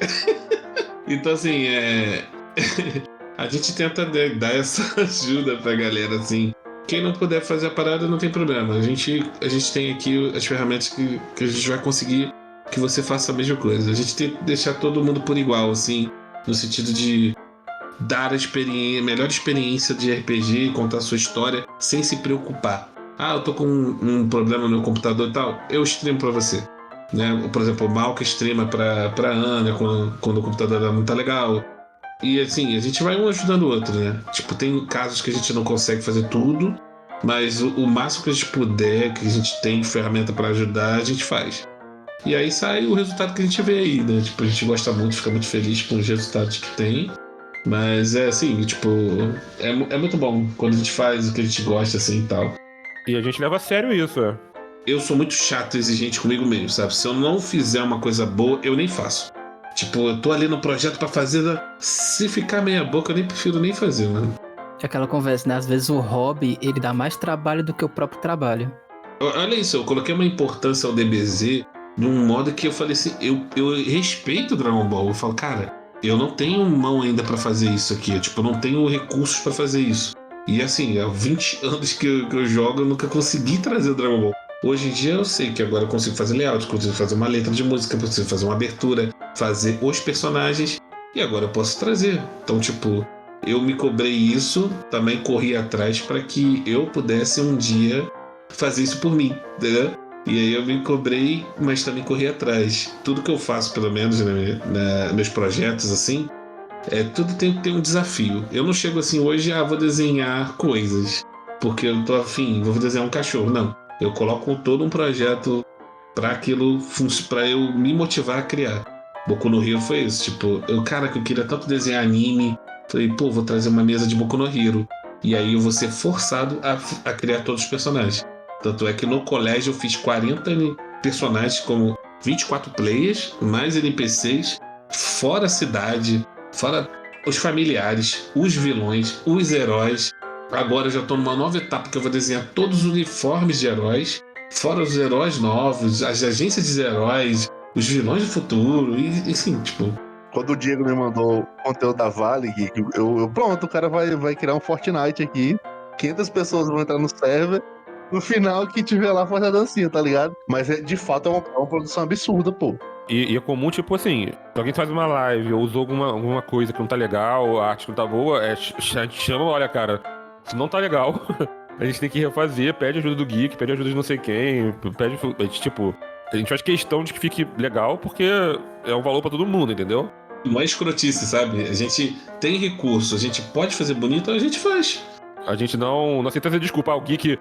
Então, assim, a gente tenta dar essa ajuda pra galera, assim. Quem não puder fazer a parada, não tem problema. A gente tem aqui as ferramentas que a gente vai conseguir que você faça a mesma coisa. A gente tem que deixar todo mundo por igual, assim, no sentido de dar a melhor experiência de RPG e contar a sua história sem se preocupar. Ah, eu tô com um problema no meu computador e tal, eu streamo pra você. Né? Por exemplo, o Malca streama pra Ana quando o computador dela não tá legal. E assim, a gente vai um ajudando o outro, né? Tipo, tem casos que a gente não consegue fazer tudo, mas o máximo que a gente puder, que a gente tem de ferramenta pra ajudar, a gente faz. E aí sai o resultado que a gente vê aí, né? Tipo, a gente gosta muito, fica muito feliz com os resultados que tem. Mas é assim, tipo, é muito bom quando a gente faz o que a gente gosta, assim e tal. E a gente leva a sério isso, Eu sou muito chato e exigente comigo mesmo, sabe? Se eu não fizer uma coisa boa, eu nem faço. Tipo, eu tô ali no projeto pra fazer, se ficar meia boca, eu nem prefiro nem fazer, mano. É aquela conversa, né? Às vezes o hobby, ele dá mais trabalho do que o próprio trabalho. Olha isso, eu coloquei uma importância ao DBZ de um modo que eu falei assim, eu respeito o Dragon Ball. Eu falo, cara, eu não tenho mão ainda pra fazer isso aqui. Eu não tenho recursos pra fazer isso. E assim, há 20 anos que eu jogo, eu nunca consegui trazer o Dragon Ball. Hoje em dia eu sei que agora eu consigo fazer layout, consigo fazer uma letra de música, consigo fazer uma abertura, fazer os personagens, e agora eu posso trazer. Então, tipo, eu me cobrei isso, também corri atrás para que eu pudesse um dia fazer isso por mim, entendeu? E aí eu me cobrei, mas também corri atrás. Tudo que eu faço, pelo menos, meus projetos, assim, tudo tem que ter um desafio. Eu não chego assim hoje, vou desenhar coisas, porque eu tô afim, vou desenhar um cachorro, não. Eu coloco todo um projeto para aquilo, para eu me motivar a criar. Boku no Hero foi isso, tipo, eu queria tanto desenhar anime, falei, vou trazer uma mesa de Boku no Hero. E aí eu vou ser forçado a criar todos os personagens. Tanto é que no colégio eu fiz 40 personagens, como 24 players, mais NPCs, fora a cidade, fora os familiares, os vilões, os heróis. Agora eu já estou numa nova etapa que eu vou desenhar todos os uniformes de heróis, fora os heróis novos, as agências de heróis, os vilões do futuro, e assim, tipo... Quando o Diego me mandou o conteúdo da Vale, pronto, o cara vai criar um Fortnite aqui, 500 pessoas vão entrar no server, no final que tiver lá faz a dancinha, tá ligado? Mas de fato é uma produção absurda, pô. E é comum, tipo assim, se alguém faz uma live ou usou alguma coisa que não tá legal, a arte que não tá boa, a gente chama, olha, cara, se não tá legal, a gente tem que refazer, pede ajuda do geek, pede ajuda de não sei quem, a gente faz questão de que fique legal porque é um valor pra todo mundo, entendeu? Não é escrotice, sabe? A gente tem recurso, a gente pode fazer bonito, a gente faz. A gente não aceita essa desculpa. O Geek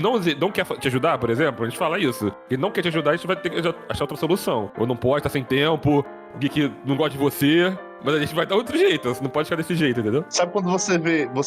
não quer te ajudar, por exemplo. A gente fala isso. Ele não quer te ajudar, a gente vai ter que achar outra solução. Ou não pode, tá sem tempo. O Geek não gosta de você. Mas a gente vai dar outro jeito. Você não pode ficar desse jeito, entendeu? Sabe quando você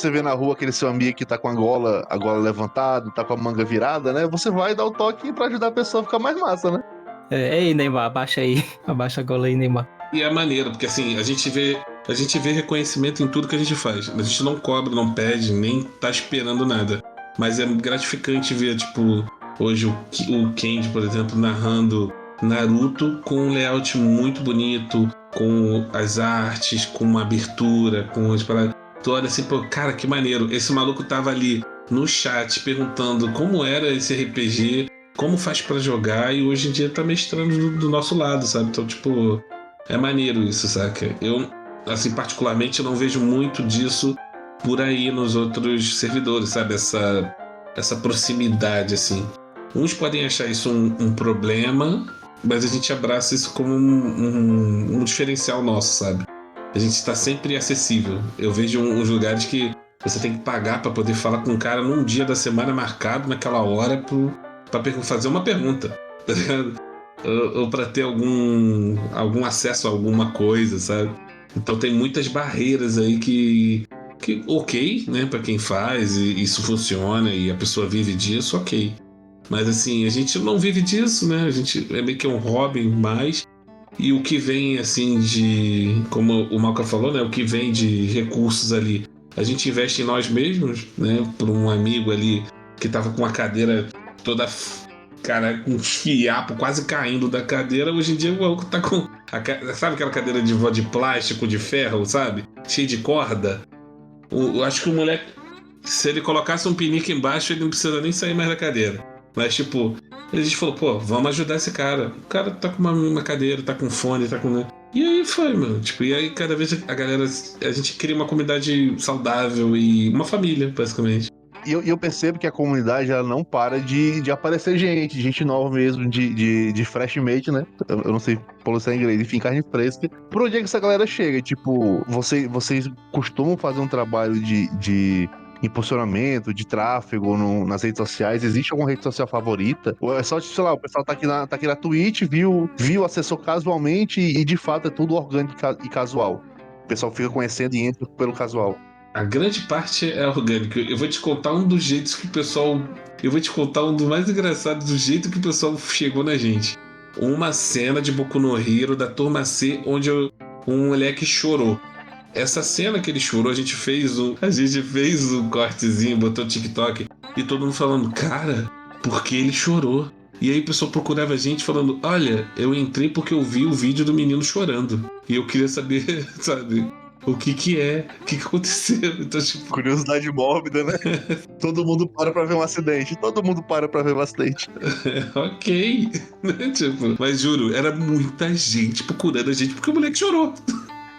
vê na rua aquele seu amigo que tá com a gola levantada, tá com a manga virada, né? Você vai dar o toque pra ajudar a pessoa a ficar mais massa, né? Ei, Neymar, abaixa aí. Abaixa a gola aí, Neymar. E é maneiro, porque assim, a gente vê reconhecimento em tudo que a gente faz. A gente não cobra, não pede, nem tá esperando nada. Mas é gratificante ver, tipo, hoje o Kenji, por exemplo, narrando Naruto com um layout muito bonito, com as artes, com uma abertura, com as paradas. Tu olha assim, pô, cara, que maneiro. Esse maluco tava ali no chat perguntando como era esse RPG, como faz pra jogar, e hoje em dia tá mestrando do nosso lado, sabe? Então, tipo, é maneiro isso, saca? Eu, assim, particularmente, não vejo muito disso por aí nos outros servidores, sabe? Essa proximidade, assim. Uns podem achar isso um problema, mas a gente abraça isso como um diferencial nosso, sabe? A gente está sempre acessível. Eu vejo uns lugares que você tem que pagar para poder falar com um cara num dia da semana marcado, naquela hora, para fazer uma pergunta, tá ligado? Ou para ter algum acesso a alguma coisa, sabe? Então tem muitas barreiras aí que ok, né, para quem faz, e isso funciona e a pessoa vive disso, ok. Mas assim, a gente não vive disso, né? A gente é meio que um hobby mais. E o que vem, assim, como o Malca falou, né? O que vem de recursos ali, a gente investe em nós mesmos, né? Por um amigo ali que tava com a cadeira toda, cara, com um fiapo quase caindo da cadeira. Hoje em dia o maluco tá com... Sabe aquela cadeira de plástico, de ferro, sabe? Cheia de corda. Acho que o moleque, se ele colocasse um pinico embaixo, ele não precisa nem sair mais da cadeira. Mas, tipo, a gente falou, pô, vamos ajudar esse cara. O cara tá com uma cadeira, tá com fone, tá com... E aí foi, mano. Tipo, e aí cada vez a gente cria uma comunidade saudável e uma família, basicamente. E eu percebo que a comunidade, ela não para de aparecer gente nova mesmo, de freshmate, né? Eu não sei pronunciar em inglês, enfim, carne fresca. Por onde é que essa galera chega? Tipo, vocês costumam fazer um trabalho de impulsionamento, de tráfego nas redes sociais? Existe alguma rede social favorita? Ou é só, sei lá, o pessoal tá aqui na Twitch, viu, acessou casualmente e de fato é tudo orgânico e casual? O pessoal fica conhecendo e entra pelo casual. A grande parte é orgânico. Eu vou te contar um dos jeitos que o pessoal... Eu vou te contar um dos mais engraçados do jeito que o pessoal chegou na gente. Uma cena de Boku no Hero da turma C, onde um moleque chorou. Essa cena que ele chorou, a gente fez um cortezinho, botou o TikTok e todo mundo falando, cara, por que ele chorou? E aí o pessoal procurava a gente falando, olha, eu entrei porque eu vi o vídeo do menino chorando e eu queria saber, sabe, o que aconteceu. Então, tipo... Curiosidade mórbida, né? Todo mundo para ver um acidente. Ok. Tipo, mas juro, era muita gente procurando a gente porque o moleque chorou.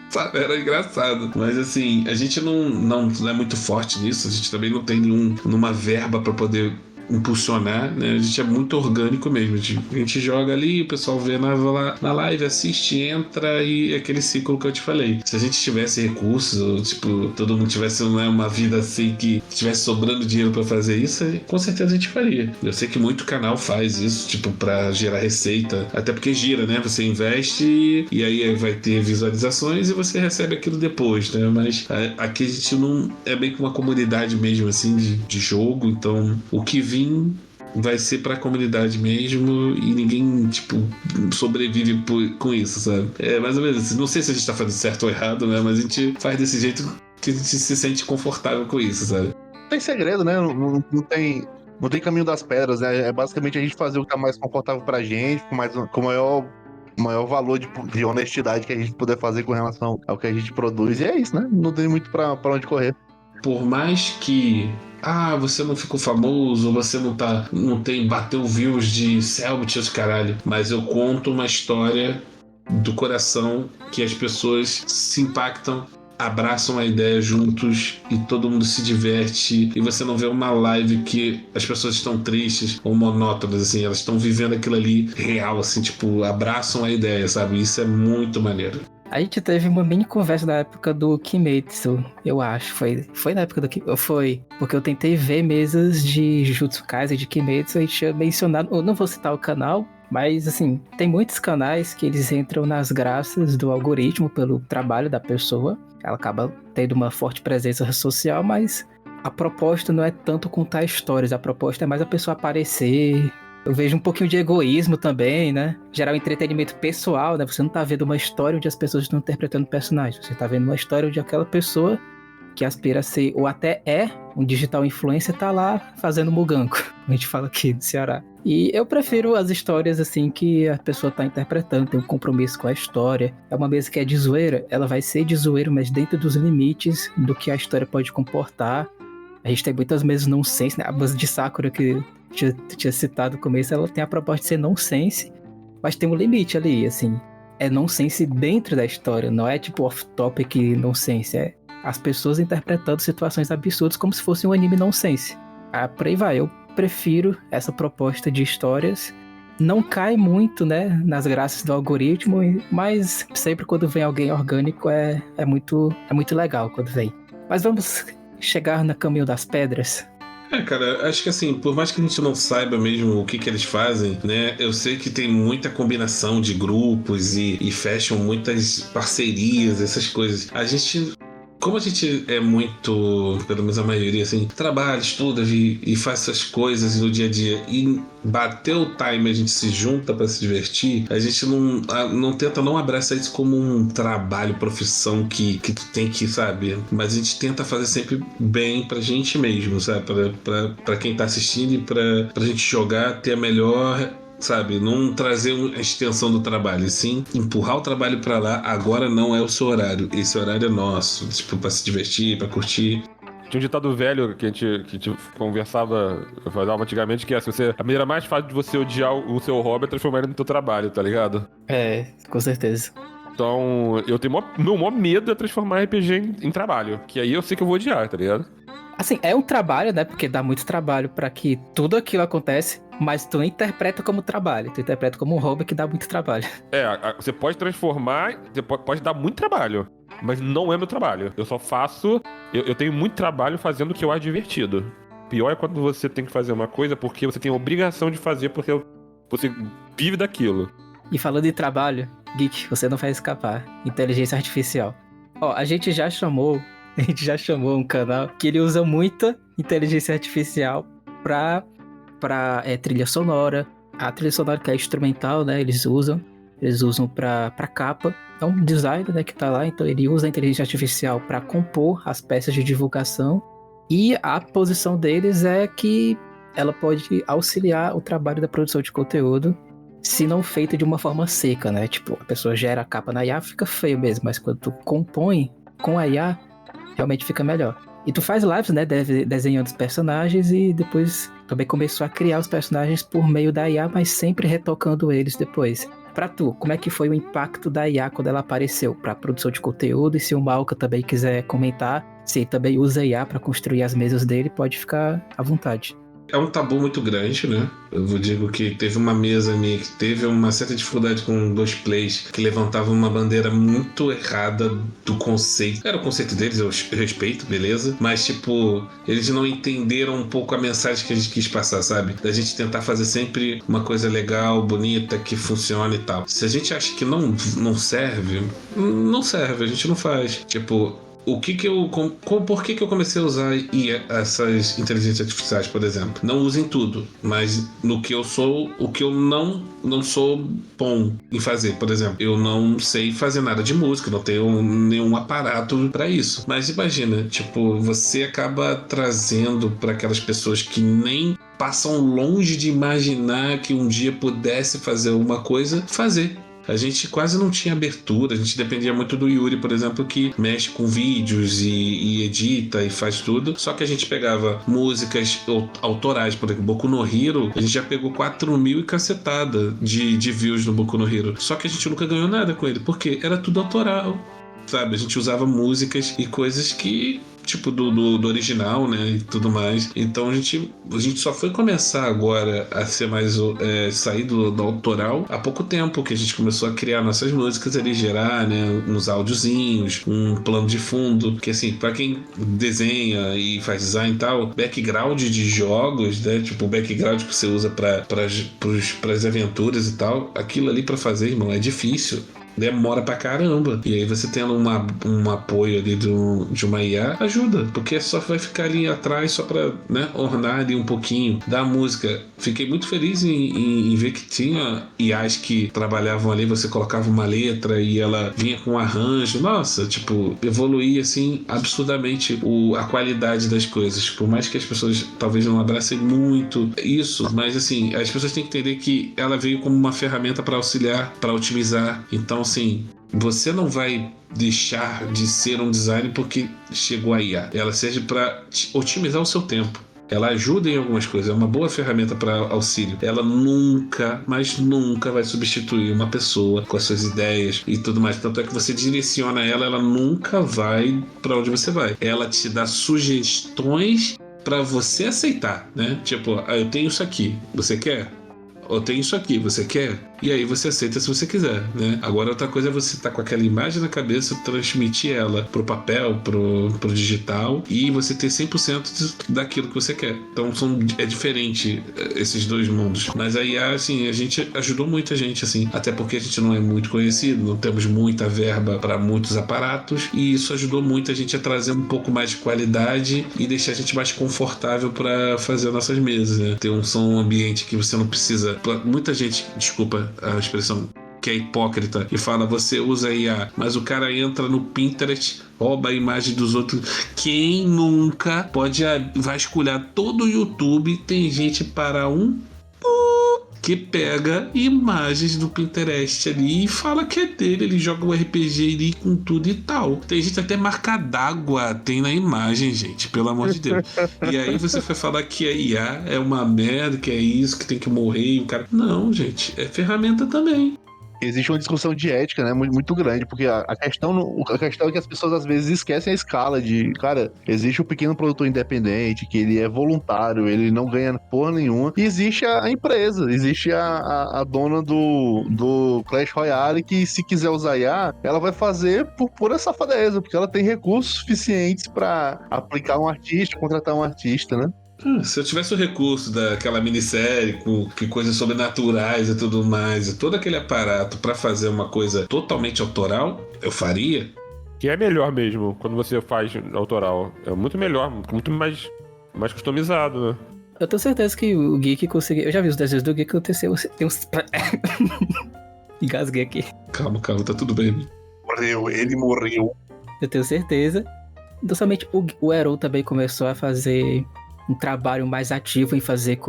Sabe, era engraçado. Mas assim, a gente não é muito forte nisso. A gente também não tem nenhuma verba pra poder impulsionar, né? A gente é muito orgânico mesmo. A gente joga ali, o pessoal vê na live, assiste, entra, e é aquele ciclo que eu te falei. Se a gente tivesse recursos, ou, tipo, todo mundo tivesse uma vida assim, que tivesse sobrando dinheiro pra fazer isso, com certeza a gente faria. Eu sei que muito canal faz isso, tipo, pra gerar receita. Até porque gira, né? Você investe e aí vai ter visualizações e você recebe aquilo depois, né? Mas aqui a gente não... É bem que uma comunidade mesmo, assim, de jogo. Então, o que vai ser pra comunidade mesmo e ninguém, tipo, sobrevive com isso, sabe? É mais ou menos assim. Não sei se a gente tá fazendo certo ou errado, né? Mas a gente faz desse jeito que a gente se sente confortável com isso, sabe? Não tem segredo, né? Não tem caminho das pedras, né? É basicamente a gente fazer o que tá mais confortável pra gente, com maior valor de honestidade que a gente puder fazer com relação ao que a gente produz. E é isso, né? Não tem muito pra onde correr. Por mais que você não ficou famoso, você bateu views de Selbit, esse caralho, mas eu conto uma história do coração que as pessoas se impactam, abraçam a ideia juntos e todo mundo se diverte, e você não vê uma live que as pessoas estão tristes ou monótonas, assim, elas estão vivendo aquilo ali real, assim, tipo, abraçam a ideia, sabe? Isso é muito maneiro. A gente teve uma mini conversa na época do Kimetsu, eu acho. Foi na época do Kimetsu? Foi. Porque eu tentei ver mesas de Jujutsu Kaisen, de Kimetsu, e tinha mencionado... Eu não vou citar o canal, mas, assim, tem muitos canais que eles entram nas graças do algoritmo pelo trabalho da pessoa. Ela acaba tendo uma forte presença social, mas a proposta não é tanto contar histórias. A proposta é mais a pessoa aparecer... Eu vejo um pouquinho de egoísmo também, né? Gerar um entretenimento pessoal, né? Você não tá vendo uma história onde as pessoas estão interpretando personagens. Você tá vendo uma história onde aquela pessoa que aspira a ser, ou até é, um digital influencer, tá lá fazendo muganco. A gente fala aqui no Ceará. E eu prefiro as histórias, assim, que a pessoa tá interpretando, tem um compromisso com a história. É uma mesa que é de zoeira, ela vai ser de zoeira, mas dentro dos limites do que a história pode comportar. A gente tem muitas mesas nonsense, né? A mesa de Sakura que tinha citado no começo, ela tem a proposta de ser nonsense, mas tem um limite ali, assim. É nonsense dentro da história, não é tipo off-topic nonsense, é as pessoas interpretando situações absurdas como se fosse um anime nonsense. Por aí vai, eu prefiro essa proposta de histórias. Não cai muito, né, nas graças do algoritmo, mas sempre quando vem alguém orgânico é muito legal quando vem. Mas vamos chegar no caminho das pedras. Cara, acho que assim, por mais que a gente não saiba mesmo o que eles fazem, né? Eu sei que tem muita combinação de grupos e fecham muitas parcerias, essas coisas. Como a gente é muito, pelo menos a maioria, assim, trabalha, estuda e faz essas coisas no dia a dia e bateu o time, a gente se junta pra se divertir, a gente não tenta não abraçar isso como um trabalho, profissão que tu tem que, sabe? Mas a gente tenta fazer sempre bem pra gente mesmo, sabe? Pra quem tá assistindo e pra gente jogar, ter a melhor... Sabe, não trazer a extensão do trabalho, sim empurrar o trabalho pra lá. Agora não é o seu horário, esse horário é nosso, tipo, pra se divertir, pra curtir. Tinha um ditado velho que a gente conversava, falava antigamente, que é assim, a maneira mais fácil de você odiar o seu hobby é transformar ele no teu trabalho, tá ligado? É, com certeza. Então, eu tenho meu maior medo é transformar RPG em trabalho, que aí eu sei que eu vou odiar, tá ligado? Assim, é um trabalho, né? Porque dá muito trabalho pra que tudo aquilo acontece, mas tu não interpreta como trabalho, tu interpreta como um hobby que dá muito trabalho. Você pode transformar, você pode dar muito trabalho, mas não é meu trabalho. Eu só faço, eu tenho muito trabalho fazendo o que eu acho divertido. Pior é quando você tem que fazer uma coisa porque você tem a obrigação de fazer, porque você vive daquilo. E falando de trabalho, Geek, você não vai escapar. Inteligência artificial. A gente já chamou um canal que ele usa muita inteligência artificial pra trilha sonora. A trilha sonora que é instrumental, né? Eles usam pra capa. É um designer, né, que tá lá, então ele usa a inteligência artificial pra compor as peças de divulgação. E a posição deles é que ela pode auxiliar o trabalho da produção de conteúdo, se não feita de uma forma seca, né? Tipo, a pessoa gera a capa na IA, fica feio mesmo, mas quando tu compõe com a IA, realmente fica melhor. E tu faz lives, né, desenhando os personagens e depois também começou a criar os personagens por meio da IA, mas sempre retocando eles depois. Pra tu, como é que foi o impacto da IA quando ela apareceu pra produção de conteúdo? E se o Malca também quiser comentar, se ele também usa IA pra construir as mesas dele, pode ficar à vontade. É um tabu muito grande, né? Eu digo que teve uma mesa minha que teve uma certa dificuldade com 2 plays que levantavam uma bandeira muito errada do conceito. Era o conceito deles, eu respeito, beleza? Mas, tipo, eles não entenderam um pouco a mensagem que a gente quis passar, sabe? Da gente tentar fazer sempre uma coisa legal, bonita, que funcione e tal. Se a gente acha que não serve, não serve, a gente não faz. Tipo... Por que eu comecei a usar essas inteligências artificiais, por exemplo? Não uso em tudo, mas no que eu sou, o que eu não sou bom em fazer. Por exemplo, eu não sei fazer nada de música, não tenho nenhum aparato para isso. Mas imagina, tipo, você acaba trazendo para aquelas pessoas que nem passam longe de imaginar que um dia pudesse fazer alguma coisa, fazer. A gente quase não tinha abertura, a gente dependia muito do Yuri, por exemplo, que mexe com vídeos e edita e faz tudo. Só que a gente pegava músicas autorais, por exemplo, Boku no Hero, a gente já pegou 4.000 e cacetada de views no Boku no Hero. Só que a gente nunca ganhou nada com ele, porque era tudo autoral. Sabe, a gente usava músicas e coisas que tipo do original, né, e tudo mais. Então a gente só foi começar agora a ser mais sair do autoral há pouco tempo, que a gente começou a criar nossas músicas ali, gerar, né, uns áudiozinhos, um plano de fundo, que assim, pra quem desenha e faz design e tal, background de jogos, né, tipo o background que você usa pras aventuras e tal, aquilo ali pra fazer, irmão, é difícil. Demora pra caramba. E aí você tendo um apoio ali de uma IA, ajuda. Porque só vai ficar ali atrás só pra, né, ornar ali um pouquinho da música. Fiquei muito feliz em ver que tinha IAs que trabalhavam ali, você colocava uma letra e ela vinha com um arranjo. Nossa, tipo, evoluía assim absurdamente a qualidade das coisas. Por mais que as pessoas talvez não abracem muito isso, mas assim, as pessoas têm que entender que ela veio como uma ferramenta para auxiliar, para otimizar. Então, assim, você não vai deixar de ser um designer porque chegou a IA. Ela serve para otimizar o seu tempo. Ela ajuda em algumas coisas, é uma boa ferramenta para auxílio. Ela nunca, mas nunca vai substituir uma pessoa com as suas ideias e tudo mais. Tanto é que você direciona ela nunca vai para onde você vai. Ela te dá sugestões para você aceitar, né? Tipo, eu tenho isso aqui, você quer? Eu tenho isso aqui, você quer? E aí você aceita se você quiser, né? Agora outra coisa é você estar com aquela imagem na cabeça, transmitir ela pro papel, pro digital, e você ter 100% daquilo que você quer. Então é diferente esses dois mundos. Mas aí, assim, a gente ajudou muita gente, assim, até porque a gente não é muito conhecido, não temos muita verba para muitos aparatos, e isso ajudou muito a gente a trazer um pouco mais de qualidade e deixar a gente mais confortável para fazer nossas mesas, né? Ter um som ambiente que você não precisa. Muita gente, desculpa a expressão, que é hipócrita e fala, você usa IA, mas o cara entra no Pinterest, rouba a imagem dos outros. Quem nunca pode vasculhar todo o YouTube? Tem gente para que pega imagens do Pinterest ali e fala que é dele, ele joga o RPG ali com tudo e tal. Tem gente até marca d'água tem na imagem, gente, pelo amor de Deus. E aí você foi falar que a IA é uma merda, que é isso, que tem que morrer e o cara... Não, gente, é ferramenta também. Existe uma discussão de ética, né, muito grande, porque a questão é que as pessoas às vezes esquecem a escala de, cara, existe o pequeno produtor independente, que ele é voluntário, ele não ganha porra nenhuma, e existe a empresa, existe a dona do Clash Royale, que se quiser usar IA, ela vai fazer por pura safadeza, porque ela tem recursos suficientes pra aplicar um artista, contratar um artista, né? Se eu tivesse o recurso daquela minissérie com coisas sobrenaturais e tudo mais, e todo aquele aparato pra fazer uma coisa totalmente autoral, eu faria. Que é melhor mesmo, quando você faz autoral. É muito melhor, muito mais customizado, né? Eu tenho certeza que o Geek conseguiu... Eu já vi os desenhos do Geek, tem uns... Engasguei aqui. Calma, tá tudo bem. Ele morreu. Eu tenho certeza. Então, somente o Hero também começou a fazer um trabalho mais ativo em fazer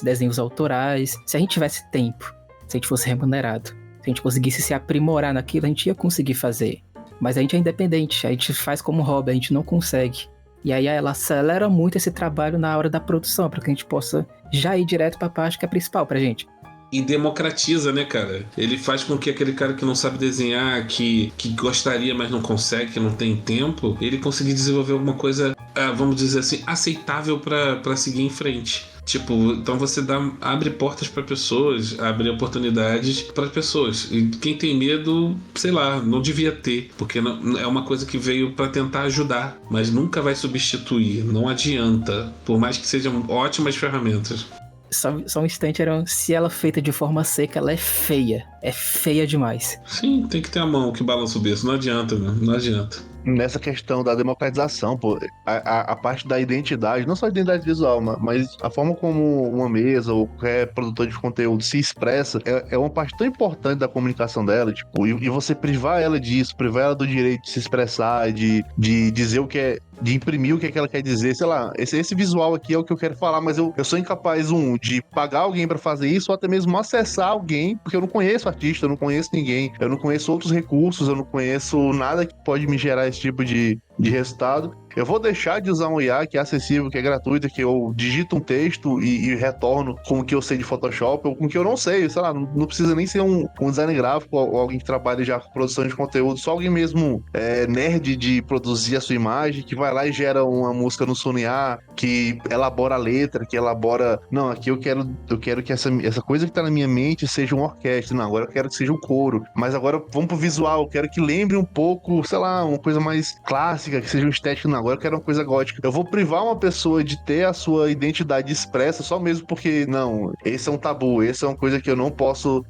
desenhos autorais. Se a gente tivesse tempo, se a gente fosse remunerado, se a gente conseguisse se aprimorar naquilo, a gente ia conseguir fazer. Mas a gente é independente, a gente faz como hobby, a gente não consegue. E aí ela acelera muito esse trabalho na hora da produção, para que a gente possa já ir direto para a parte que é principal pra gente. E democratiza, né, cara? Ele faz com que aquele cara que não sabe desenhar, que gostaria, mas não consegue, que não tem tempo, ele consiga desenvolver alguma coisa, vamos dizer assim, aceitável pra seguir em frente. Tipo, então você abre portas para pessoas, abre oportunidades para pessoas. E quem tem medo, sei lá, não devia ter, porque não, é uma coisa que veio para tentar ajudar, mas nunca vai substituir, não adianta, por mais que sejam ótimas ferramentas. Só um instante, se ela é feita de forma seca, ela é feia demais. Sim, tem que ter a mão que balança o berço, não adianta, meu, não adianta. Nessa questão da democratização, pô, a parte da identidade, não só a identidade visual, mas a forma como uma mesa ou qualquer produtor de conteúdo se expressa é uma parte tão importante da comunicação dela, tipo, e você privar ela disso, privar ela do direito de se expressar, de dizer o que é, de imprimir o que é que ela quer dizer, sei lá, esse visual aqui é o que eu quero falar, mas eu sou incapaz, de pagar alguém pra fazer isso, ou até mesmo acessar alguém, porque eu não conheço artista, eu não conheço ninguém, eu não conheço outros recursos, eu não conheço nada que pode me gerar esse tipo de de resultado. Eu vou deixar de usar um IA que é acessível, que é gratuito, que eu digito um texto e retorno com o que eu sei de Photoshop ou com o que eu não sei, sei lá, não precisa nem ser um design gráfico ou alguém que trabalha já com produção de conteúdo, só alguém mesmo nerd de produzir a sua imagem, que vai lá e gera uma música no Sonia, que elabora a letra, que elabora... Não, aqui eu quero que essa coisa que tá na minha mente seja uma orquestra, não, agora eu quero que seja um coro, mas agora vamos pro visual, eu quero que lembre um pouco, sei lá, uma coisa mais clássica, que seja um estético, não, agora eu quero uma coisa gótica. Eu vou privar uma pessoa de ter a sua identidade expressa só mesmo porque, não, esse é um tabu, essa é uma coisa que eu não posso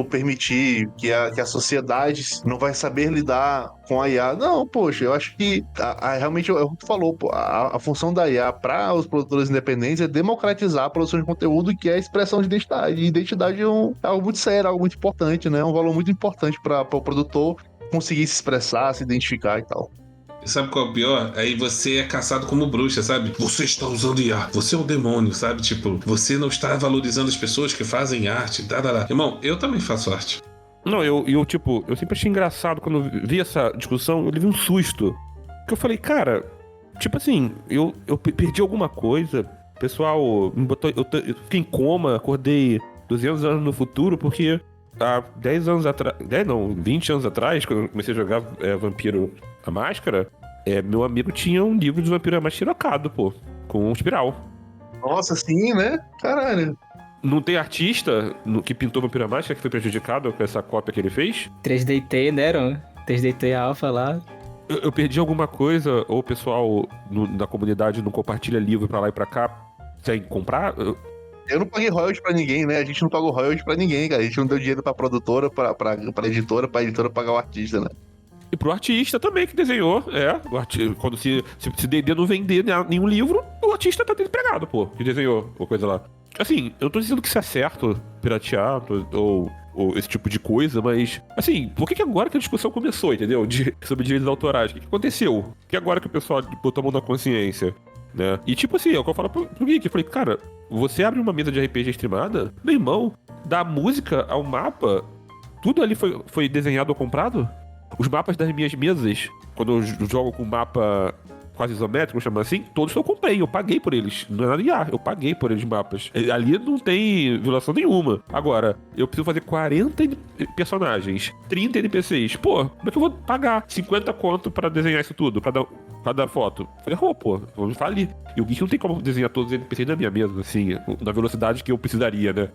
permitir, que a sociedade não vai saber lidar com a IA. Não, poxa, eu acho que realmente, é o que tu falou, pô, a função da IA para os produtores independentes é democratizar a produção de conteúdo, que é a expressão de identidade. E identidade é algo muito sério, algo muito importante, né? É um valor muito importante para o produtor conseguir se expressar, se identificar e tal. Sabe qual é o pior? Aí você é caçado como bruxa, sabe? Você está usando IA, você é um demônio, sabe? Tipo, você não está valorizando as pessoas que fazem arte, Irmão, eu também faço arte. Não, eu sempre achei engraçado quando eu vi essa discussão, eu levei um susto. Porque eu falei, cara, tipo assim, eu perdi alguma coisa, o pessoal me botou, eu fiquei em coma, acordei 200 anos no futuro, porque há 10 anos atrás, 20 anos atrás, quando eu comecei a jogar Vampiro a Máscara, meu amigo tinha um livro de Vampiro a Máscara xerocado, pô, com um espiral. Nossa, sim, né? Caralho. Não tem artista que pintou Vampiro a Máscara que foi prejudicado com essa cópia que ele fez? 3DT, né, Aaron? 3DT Alpha lá. Eu perdi alguma coisa, ou o pessoal da comunidade não compartilha livro pra lá e pra cá sem comprar? Eu não paguei royalties pra ninguém, né? A gente não pagou royalties pra ninguém, cara. A gente não deu dinheiro pra produtora, pra editora pagar o artista, né? E pro artista também que desenhou, quando se D&D não vender nenhum livro, o artista tá desempregado, pô, que desenhou ou coisa lá. Assim, eu não tô dizendo que isso é certo, piratear ou esse tipo de coisa, mas, assim, por que agora que a discussão começou, entendeu? Sobre direitos autorais? O que aconteceu? Por que agora que o pessoal botou a mão na consciência, né? E tipo assim, é o que eu falo pro Geek, eu falei, cara, você abre uma mesa de RPG streamada, meu irmão, da música ao mapa, tudo ali foi desenhado ou comprado? Os mapas das minhas mesas, quando eu jogo com mapa quase isométrico, chama assim, todos eu comprei, eu paguei por eles. Não é nada IA, eu paguei por eles mapas. Ali não tem violação nenhuma. Agora, eu preciso fazer 40 personagens, 30 NPCs. Pô, como é que eu vou pagar 50 conto pra desenhar isso tudo? Cada foto? Ferrou, pô, vamos falir. E o Geek não tem como desenhar todos os NPCs na minha mesa, assim, na velocidade que eu precisaria, né?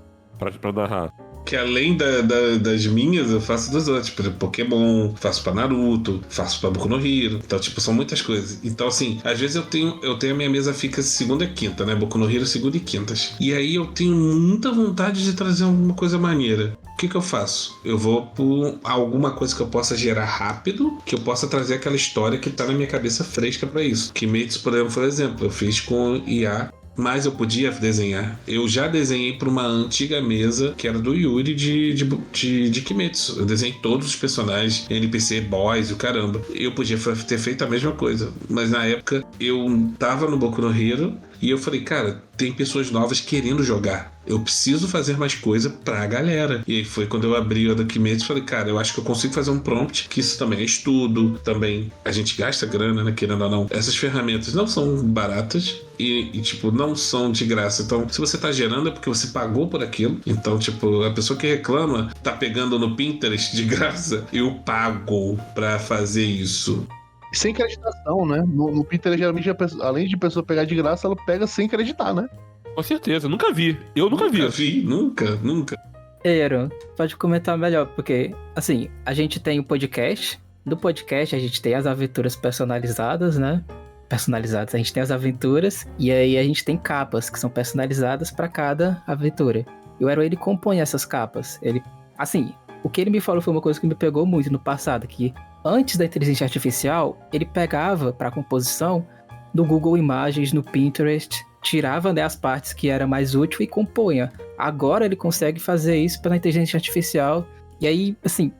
Pra narrar. Que além das minhas, eu faço dos outros. Por exemplo, Pokémon, faço pra Naruto, faço pra Boku no Hero. Então, tipo, são muitas coisas. Então, assim, às vezes eu tenho a minha mesa fica segunda e quinta, né? Boku no Hero, segunda e quintas. E aí eu tenho muita vontade de trazer alguma coisa maneira. O que eu faço? Eu vou por alguma coisa que eu possa gerar rápido, que eu possa trazer aquela história que tá na minha cabeça fresca pra isso. Kimetsu, por exemplo, eu fiz com IA, mas eu podia desenhar. Eu já desenhei para uma antiga mesa que era do Yuri de Kimetsu. Eu desenhei todos os personagens, NPC, boys e o caramba. Eu podia ter feito a mesma coisa, mas na época eu tava no Boku no Hero e eu falei, cara, tem pessoas novas querendo jogar. Eu preciso fazer mais coisa pra galera. E aí foi quando eu abri o da Kimetsu e falei, cara, eu acho que eu consigo fazer um prompt, que isso também é estudo, também a gente gasta grana, né, querendo ou não. Essas ferramentas não são baratas e tipo, não são de graça. Então, se você tá gerando é porque você pagou por aquilo. Então, tipo, a pessoa que reclama tá pegando no Pinterest de graça. Eu pago pra fazer isso. Sem acreditação, né? No Pinterest, geralmente, além de pessoa pegar de graça, ela pega sem acreditar, né? Com certeza, nunca vi. Eu nunca vi. Nunca. Ei, Aaron, pode comentar melhor, porque, assim, a gente tem o podcast. No podcast, a gente tem as aventuras personalizadas, né? A gente tem as aventuras, e aí a gente tem capas que são personalizadas para cada aventura. E o Aaron, ele compõe essas capas. Ele, assim, o que ele me falou foi uma coisa que me pegou muito no passado, que antes da inteligência artificial, ele pegava para composição no Google Imagens, no Pinterest, tirava, né, as partes que era mais útil e compunha. Agora ele consegue fazer isso pela inteligência artificial. E aí, assim,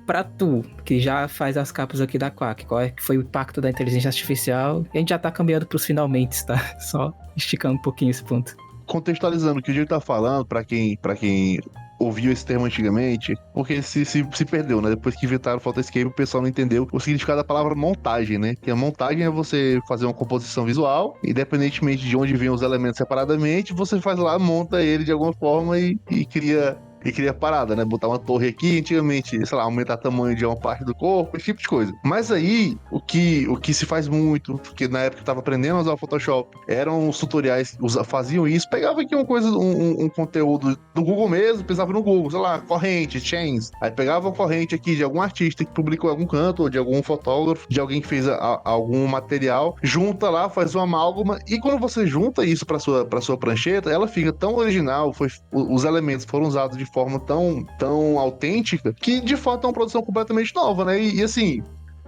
pra tu, que já faz as capas aqui da Quack, qual é que foi o impacto da inteligência artificial? E a gente já tá caminhando pros finalmente, tá? Só esticando um pouquinho esse ponto. Contextualizando o que o Diego tá falando, pra quem ouviu esse termo antigamente, porque se perdeu, né? Depois que inventaram o Photoscape, o pessoal não entendeu o significado da palavra montagem, né? Que a montagem é você fazer uma composição visual, independentemente de onde vêm os elementos separadamente, você faz lá, monta ele de alguma forma e cria parada, né? Botar uma torre aqui, antigamente, sei lá, aumentar o tamanho de uma parte do corpo, esse tipo de coisa. Mas aí, o que se faz muito, porque na época eu tava aprendendo a usar o Photoshop, eram os tutoriais, faziam isso, pegava aqui uma coisa, um conteúdo do Google mesmo, pensava no Google, sei lá, corrente, chains, aí pegava uma corrente aqui de algum artista que publicou em algum canto, ou de algum fotógrafo, de alguém que fez algum material, junta lá, faz uma amálgama, e quando você junta isso pra sua prancheta, ela fica tão original, os elementos foram usados de forma tão autêntica que de fato é uma produção completamente nova, né? E assim,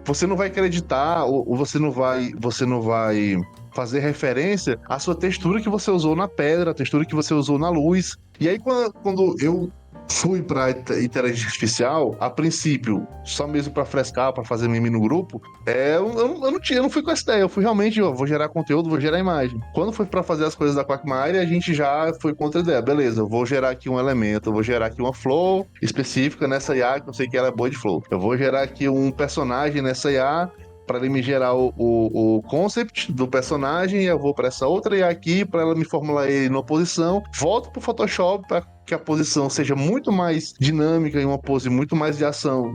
você não vai acreditar ou você não vai fazer referência à sua textura que você usou na pedra, a textura que você usou na luz. E aí quando eu fui para inteligência artificial, a princípio, só mesmo para frescar, para fazer meme no grupo, eu não fui com essa ideia, eu fui realmente, vou gerar conteúdo, vou gerar imagem. Quando foi para fazer as coisas da Quagmire, a gente já foi contra a ideia, beleza, eu vou gerar aqui um elemento, eu vou gerar aqui uma flow específica nessa IA, que eu sei que ela é boa de flow. Eu vou gerar aqui um personagem nessa IA, para ele me gerar o concept do personagem, eu vou para essa outra IA aqui, para ela me formular ele numa posição, volto pro Photoshop para que a posição seja muito mais dinâmica e uma pose muito mais de ação,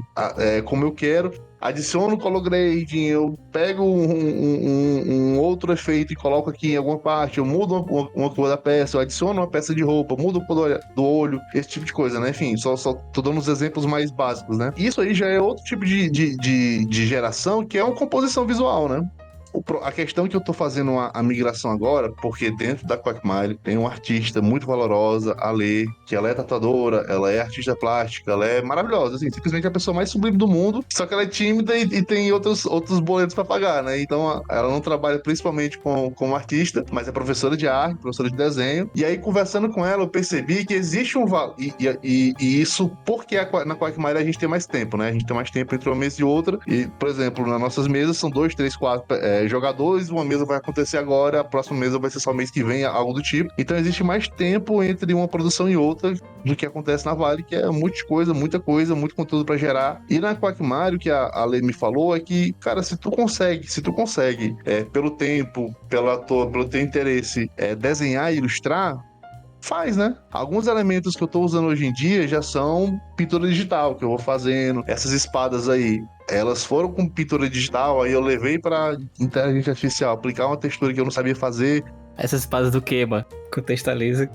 como eu quero. Adiciono o color grading, eu pego um outro efeito e coloco aqui em alguma parte, eu mudo uma cor da peça, eu adiciono uma peça de roupa, mudo a cor do olho, esse tipo de coisa, né? Enfim, só tô dando os exemplos mais básicos, né? Isso aí já é outro tipo de geração, que é uma composição visual, né? A questão que eu tô fazendo a migração agora, porque dentro da Quagmire tem uma artista muito valorosa, a Lê, que ela é tatuadora, ela é artista plástica, ela é maravilhosa, assim, simplesmente a pessoa mais sublime do mundo, só que ela é tímida e tem outros boletos pra pagar, né? Então ela não trabalha principalmente como artista, mas é professora de arte, professora de desenho. E aí, conversando com ela, eu percebi que existe um valor, e isso porque na Quagmire a gente tem mais tempo, né? A gente tem mais tempo entre uma mesa e outra, e, por exemplo, nas nossas mesas são 2, 3, 4 jogadores, uma mesa vai acontecer agora, a próxima mesa vai ser só mês que vem, algo do tipo. Então existe mais tempo entre uma produção e outra do que acontece na Vale, que é muita coisa, muito conteúdo pra gerar. E na Quagmire, o que a Lê me falou é que, cara, se tu consegue, pelo tempo, pelo teu interesse, desenhar e ilustrar, faz, né? Alguns elementos que eu tô usando hoje em dia já são pintura digital, que eu vou fazendo. Essas espadas aí, elas foram com pintura digital, aí eu levei pra inteligência artificial, aplicar uma textura que eu não sabia fazer. Essas espadas do Queima, contextualiza.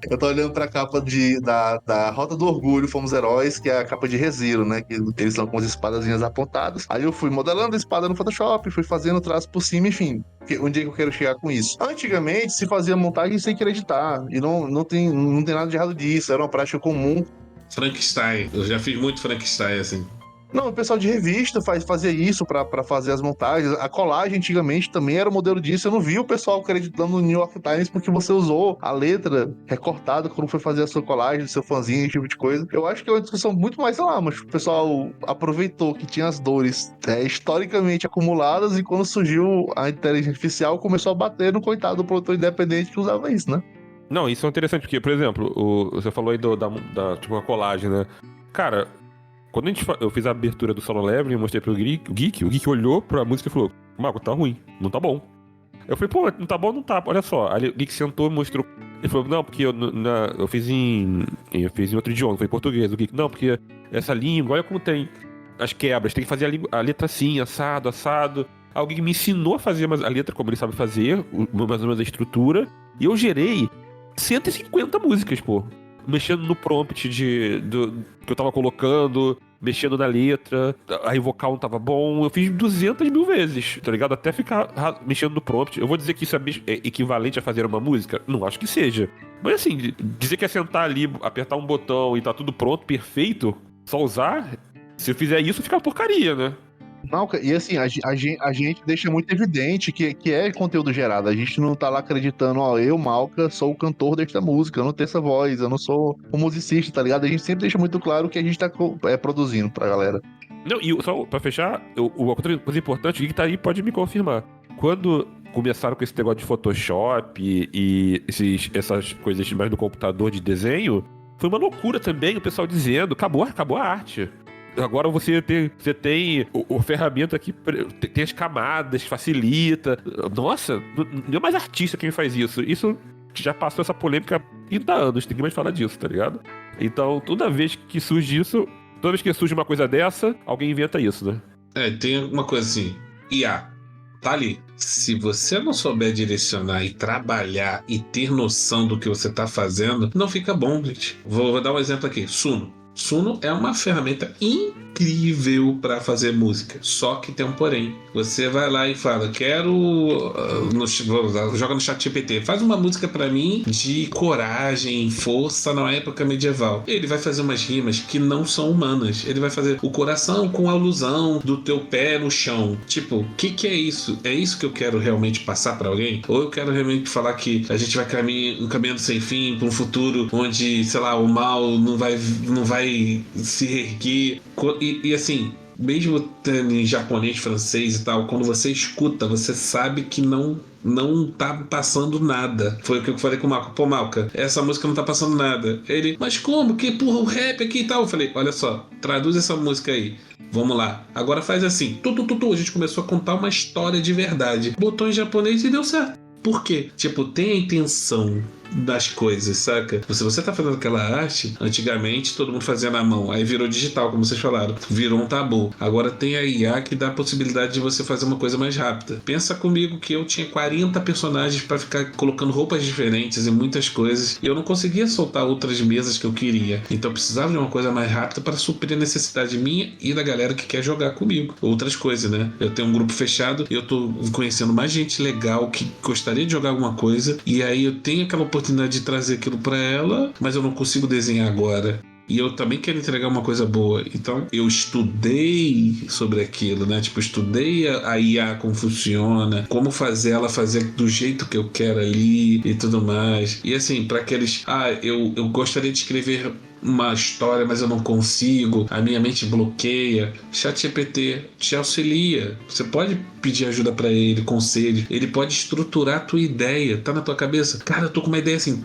Eu tô olhando pra capa da Rota do Orgulho, Fomos Heróis, que é a capa de ReZero, né? Que eles são com as espadazinhas apontadas. Aí eu fui modelando a espada no Photoshop, fui fazendo traço por cima, enfim. Onde é que eu quero chegar com isso? Antigamente se fazia montagem sem acreditar. E não tem nada de errado disso, era uma prática comum. Frankenstein, eu já fiz muito Frankenstein, assim. Não, o pessoal de revista fazia isso pra fazer as montagens. A colagem antigamente também era o modelo disso. Eu não vi o pessoal acreditando no New York Times porque você usou a letra recortada quando foi fazer a sua colagem, seu fanzinho, esse tipo de coisa. Eu acho que é uma discussão muito mais, sei lá, mas o pessoal aproveitou que tinha as dores historicamente acumuladas e quando surgiu a inteligência artificial começou a bater no coitado do produtor independente que usava isso, né? Não, isso é interessante, porque, por exemplo, você falou aí da tipo, a colagem, né? Cara, quando eu fiz a abertura do Solo Leveling, eu mostrei pro Geek, o Geek olhou pra música e falou: Marco, tá ruim, não tá bom. Eu falei, pô, não tá bom, não tá, olha só. Aí o Geek sentou e mostrou. Ele falou, não, porque eu fiz em outro idioma, foi em português. O Geek, não, porque essa língua, olha como tem as quebras, tem que fazer a letra assim, assado. Alguém me ensinou a fazer a letra como ele sabe fazer, mais ou menos a estrutura, e eu gerei 150 músicas, pô. Mexendo no prompt que eu tava colocando, mexendo na letra, aí o vocal não tava bom. Eu fiz 200 mil vezes, tá ligado? Até ficar mexendo no prompt. Eu vou dizer que isso é equivalente a fazer uma música? Não acho que seja. Mas assim, dizer que é sentar ali, apertar um botão e tá tudo pronto, perfeito, só usar, se eu fizer isso, fica uma porcaria, né? Não, e assim, a gente deixa muito evidente que é conteúdo gerado. A gente não tá lá acreditando, ó, eu, Malca, sou o cantor desta música, eu não tenho essa voz, eu não sou um musicista, tá ligado? A gente sempre deixa muito claro o que a gente tá produzindo pra galera. Não, e só pra fechar, outra coisa importante, o que tá aí pode me confirmar. Quando começaram com esse negócio de Photoshop e essas coisas mais do computador de desenho, foi uma loucura também, o pessoal dizendo, acabou a arte. Agora você tem o ferramenta que tem as camadas, facilita. Nossa, não é mais artista quem faz isso. Isso já passou essa polêmica há 30 anos, ninguém mais fala disso, tá ligado? Então, toda vez que surge uma coisa dessa, alguém inventa isso, né? Tem uma coisa assim, IA, tá ali. Se você não souber direcionar e trabalhar e ter noção do que você tá fazendo, não fica bom, gente. Vou dar um exemplo aqui, Suno. Suno é uma ferramenta incrível para fazer música, só que tem um porém. Você vai lá e fala, joga no ChatGPT, faz uma música para mim de coragem, força na época medieval. Ele vai fazer umas rimas que não são humanas. Ele vai fazer o coração com a alusão do teu pé no chão. Tipo, o que é isso? É isso que eu quero realmente passar para alguém? Ou eu quero realmente falar que a gente vai caminhando sem fim para um futuro onde, sei lá, o mal não vai se reerguer. E assim, mesmo tendo em japonês, francês e tal, quando você escuta, você sabe que não tá passando nada. Foi o que eu falei com o Malca. Pô, Malca, essa música não tá passando nada. Ele, mas como? Que porra, o rap aqui e tal? Eu falei, olha só, traduz essa música aí. Vamos lá. Agora faz assim. A gente começou a contar uma história de verdade. Botou em japonês e deu certo. Por quê? Tipo, tem a intenção das coisas, saca? Se você tá fazendo aquela arte, antigamente todo mundo fazia na mão, aí virou digital, como vocês falaram, virou um tabu. Agora tem a IA que dá a possibilidade de você fazer uma coisa mais rápida. Pensa comigo que eu tinha 40 personagens pra ficar colocando roupas diferentes e muitas coisas, e eu não conseguia soltar outras mesas que eu queria. Então eu precisava de uma coisa mais rápida para suprir a necessidade minha e da galera que quer jogar comigo. Outras coisas, né? Eu tenho um grupo fechado, eu tô conhecendo mais gente legal que gostaria de jogar alguma coisa, e aí eu tenho aquela oportunidade de trazer aquilo pra ela, mas eu não consigo desenhar agora. E eu também quero entregar uma coisa boa. Então, eu estudei sobre aquilo, né? Tipo, estudei a IA, como funciona, como fazer ela fazer do jeito que eu quero ali e tudo mais. E assim, para aqueles... eu gostaria de escrever uma história, mas eu não consigo, a minha mente bloqueia. ChatGPT te auxilia. Você pode pedir ajuda pra ele, conselho. Ele pode estruturar a tua ideia. Tá na tua cabeça? Cara, eu tô com uma ideia assim.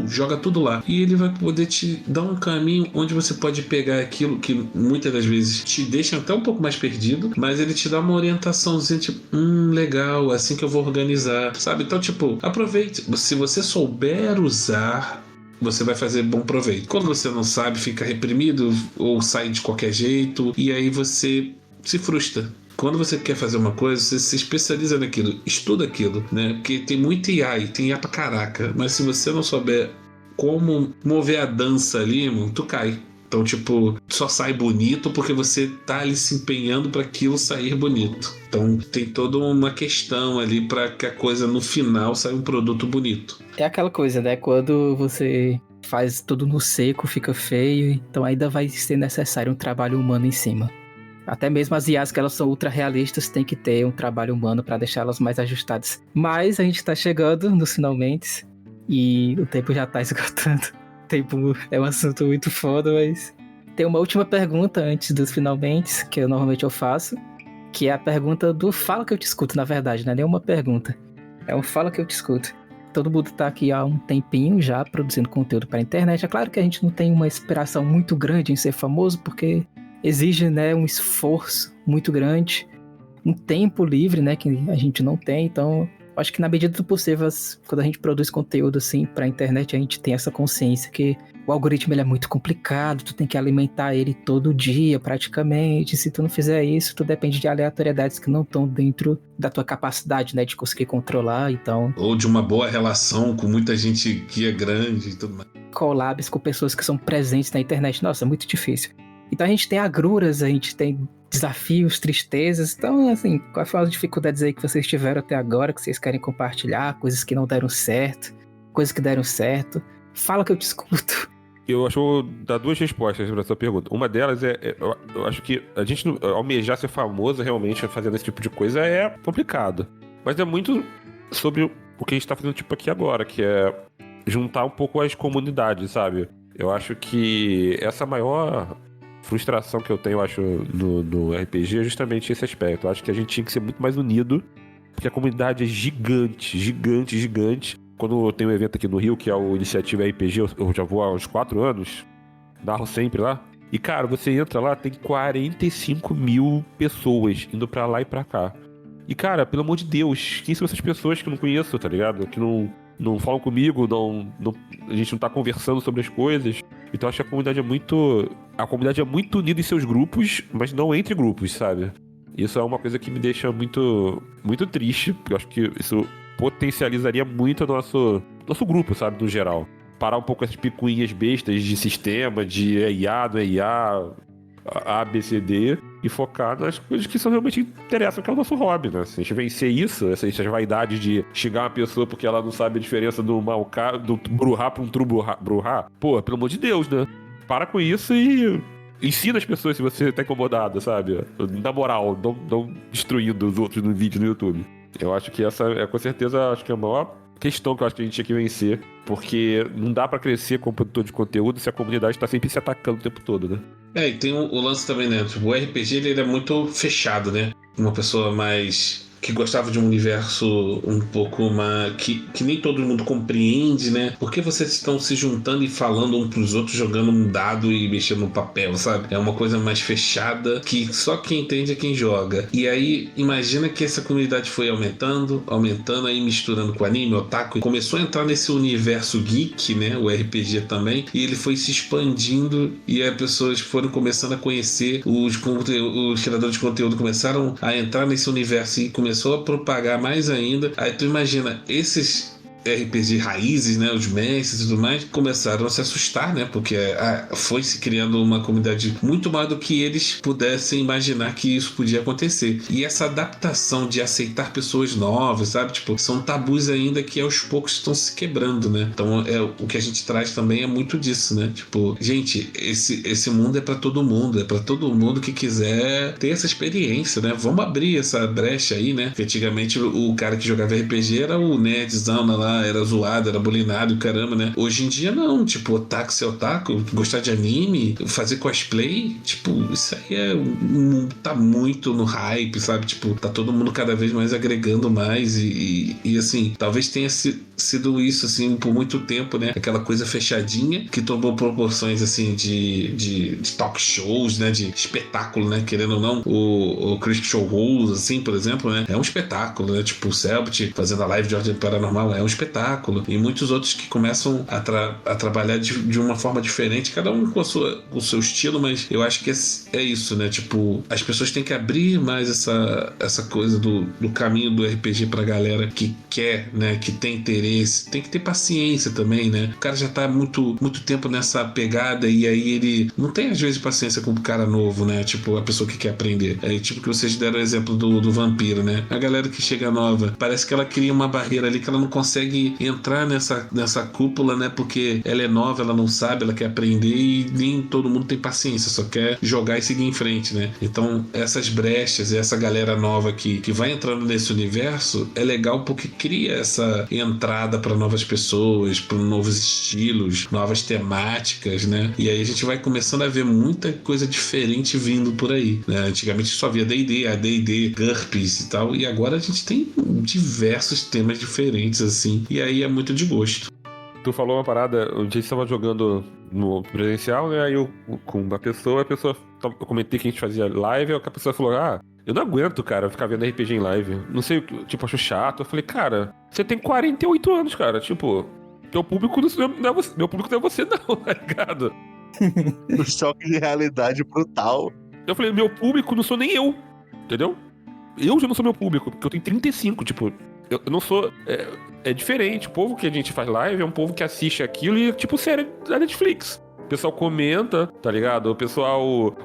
Joga tudo lá. E ele vai poder te dar um caminho onde você pode pegar aquilo que muitas das vezes te deixa até um pouco mais perdido, mas ele te dá uma orientaçãozinha, tipo, legal, assim que eu vou organizar, sabe? Então, tipo, aproveite. Se você souber usar, você vai fazer bom proveito. Quando você não sabe, fica reprimido ou sai de qualquer jeito, e aí você se frustra. Quando você quer fazer uma coisa, você se especializa naquilo, estuda aquilo, né? Porque tem muito IA, tem IA pra caraca, mas se você não souber como mover a dança ali, mano, tu cai. Então, tipo, só sai bonito porque você tá ali se empenhando para aquilo sair bonito. Então, tem toda uma questão ali para que a coisa no final saia um produto bonito. É aquela coisa, né? Quando você faz tudo no seco, fica feio, então ainda vai ser necessário um trabalho humano em cima. Até mesmo as IAs, que elas são ultra realistas, tem que ter um trabalho humano para deixá-las mais ajustadas. Mas a gente tá chegando nos finalmente e o tempo já tá esgotando. Tempo é um assunto muito foda, mas tem uma última pergunta antes dos finalmente, que normalmente eu faço, que é a pergunta do Fala que eu te escuto, na verdade, não é nenhuma pergunta, é um Fala que eu te escuto. Todo mundo tá aqui há um tempinho já produzindo conteúdo para a internet. É claro que a gente não tem uma inspiração muito grande em ser famoso, porque exige, né, um esforço muito grande, um tempo livre, né, que a gente não tem. Então acho que na medida do possível, quando a gente produz conteúdo assim pra internet, a gente tem essa consciência que o algoritmo ele é muito complicado, tu tem que alimentar ele todo dia praticamente. Se tu não fizer isso, tu depende de aleatoriedades que não estão dentro da tua capacidade, né, de conseguir controlar, então... Ou de uma boa relação com muita gente que é grande e tudo mais. Collabs com pessoas que são presentes na internet, nossa, é muito difícil. Então a gente tem agruras, a gente tem desafios, tristezas. Então, assim, quais foram as dificuldades aí que vocês tiveram até agora, que vocês querem compartilhar, coisas que não deram certo, coisas que deram certo? Fala que eu te escuto. Eu acho que eu vou dar duas respostas para essa pergunta. Uma delas eu acho que a gente almejar ser famoso realmente fazendo esse tipo de coisa é complicado. Mas é muito sobre o que a gente tá fazendo tipo aqui agora, que é juntar um pouco as comunidades, sabe? Eu acho que essa maior frustração que eu tenho, eu acho, no RPG é justamente esse aspecto. Eu acho que a gente tinha que ser muito mais unido, porque a comunidade é gigante, gigante, gigante. quando tem um evento aqui no Rio, que é o Iniciativa RPG, eu já vou há uns 4 anos, narro sempre lá. E, cara, você entra lá, tem 45 mil pessoas indo pra lá e pra cá. E, cara, pelo amor de Deus, quem são essas pessoas que eu não conheço, tá ligado? Que não falam comigo, a gente não tá conversando sobre as coisas. Então acho que a comunidade é muito unida em seus grupos, mas não entre grupos, sabe? Isso é uma coisa que me deixa muito, muito triste, porque eu acho que isso potencializaria muito o nosso grupo, sabe, no geral. Parar um pouco essas picuinhas bestas de sistema, de IA, não é IA, A, B, C, D, e focar nas coisas que realmente interessam, que é o nosso hobby, né? Se a gente vencer isso, essas vaidades de xingar uma pessoa porque ela não sabe a diferença do do Bruhá pra um True Bruhá, pô, pelo amor de Deus, né? Para com isso e ensina as pessoas se você tá incomodado, sabe? Na moral, não destruindo os outros no vídeo no YouTube. Eu acho que essa é, com certeza, acho que é a maior questão que eu acho que a gente tinha que vencer, porque não dá pra crescer como produtor de conteúdo se a comunidade tá sempre se atacando o tempo todo, né? E tem o lance também, né? Tipo, o RPG ele é muito fechado, né? Uma pessoa mais que gostava de um universo um pouco mais que nem todo mundo compreende, né? Por que vocês estão se juntando e falando um pros outros, jogando um dado e mexendo no papel, sabe? É uma coisa mais fechada que só quem entende é quem joga. E aí, imagina que essa comunidade foi aumentando, aí misturando com anime, otaku, e começou a entrar nesse universo geek, né? O RPG também, e ele foi se expandindo e as pessoas foram começando a conhecer os criadores de conteúdo, começaram a entrar nesse universo e começou a propagar mais ainda. Aí tu imagina, esses RPG raízes, né, os mestres e tudo mais, começaram a se assustar, né, porque foi se criando uma comunidade muito maior do que eles pudessem imaginar que isso podia acontecer. E essa adaptação de aceitar pessoas novas, sabe, tipo, são tabus ainda que aos poucos estão se quebrando, né. Então o que a gente traz também é muito disso, né, tipo, gente, esse mundo é pra todo mundo que quiser ter essa experiência, né. Vamos abrir essa brecha aí, né, porque antigamente o cara que jogava RPG era o nerdzão lá, era zoado, era bulinado, caramba, né? Hoje em dia não, tipo, otaku, gostar de anime, fazer cosplay, tipo, isso aí tá muito no hype, sabe? Tipo, tá todo mundo cada vez mais agregando mais e assim, talvez tenha sido isso, assim, por muito tempo, né? Aquela coisa fechadinha que tomou proporções, assim, de talk shows, né? De espetáculo, né? Querendo ou não, o Critical Show Rules, assim, por exemplo, né? É um espetáculo, né? Tipo, o Selbit fazendo a live de Ordem Paranormal é um espetáculo. E muitos outros que começam a trabalhar de uma forma diferente, cada um com o seu estilo, mas eu acho que é isso, né? Tipo, as pessoas têm que abrir mais essa coisa do caminho do RPG pra galera que quer, né? Que tem interesse, tem que ter paciência também, né? O cara já tá muito tempo nessa pegada e aí ele não tem às vezes paciência com o cara novo, né? Tipo, a pessoa que quer aprender. É tipo que vocês deram o exemplo do vampiro, né? A galera que chega nova, parece que ela cria uma barreira ali que ela não consegue entrar nessa cúpula, né? Porque ela é nova, ela não sabe, ela quer aprender e nem todo mundo tem paciência, só quer jogar e seguir em frente, né? Então, essas brechas e essa galera nova que vai entrando nesse universo é legal porque cria essa entrada para novas pessoas, para novos estilos, novas temáticas, né? E aí a gente vai começando a ver muita coisa diferente vindo por aí, né? Antigamente só via D&D, AD&D, GURPS e tal, e agora a gente tem diversos temas diferentes, assim, e aí é muito de gosto. Tu falou uma parada, um dia a gente tava jogando no presencial, né? Aí eu com uma pessoa, eu comentei que a gente fazia live, aí a pessoa falou, eu não aguento, cara, ficar vendo RPG em live. Não sei, tipo, acho chato. Eu falei, cara, você tem 48 anos, cara. Tipo, teu público não é você, meu público não é você, não, tá ligado? Um choque de realidade brutal. Eu falei, meu público não sou nem eu, entendeu? Eu já não sou meu público, porque eu tenho 35, tipo, eu não sou... É diferente, o povo que a gente faz live é um povo que assiste aquilo e é tipo série da Netflix. O pessoal comenta, tá ligado? O pessoal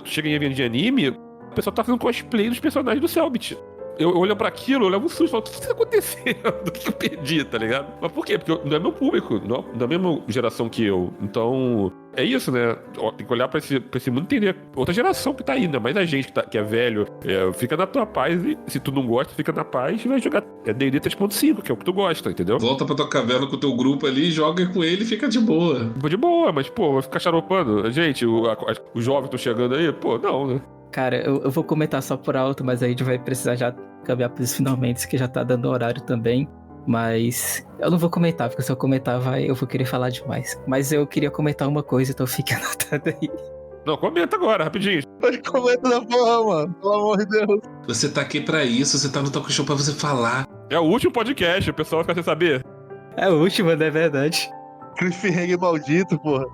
chega em evento de anime, o pessoal tá fazendo cosplay dos personagens do Selbit. Eu olho pra aquilo, eu levo um susto e falo, o que tá acontecendo? O que eu perdi, tá ligado? Mas por quê? Porque não é meu público, não é da mesma geração que eu. Então, é isso, né? Tem que olhar pra esse mundo e entender. Outra geração que tá aí, né? Mas a gente que é velho, fica na tua paz e se tu não gosta, fica na paz e vai jogar D&D 3.5, que é o que tu gosta, entendeu? Volta pra tua caverna com o teu grupo ali, joga com ele e fica de boa. De boa, mas, pô, vai ficar xaropando. Gente, os jovens estão chegando aí, pô, não, né? Cara, eu vou comentar só por alto, mas aí a gente vai precisar já caminhar pros finalmente, que já tá dando horário também. Mas eu não vou comentar, porque se eu comentar eu vou querer falar demais. Mas eu queria comentar uma coisa, então fique anotado aí. Não, comenta agora, rapidinho. Comenta da porra, mano. Pelo amor de Deus. Você tá aqui pra isso, você tá no talk show pra você falar. É o último podcast, o pessoal fica sem saber. É o último, não é verdade? Cliffhanger maldito, porra.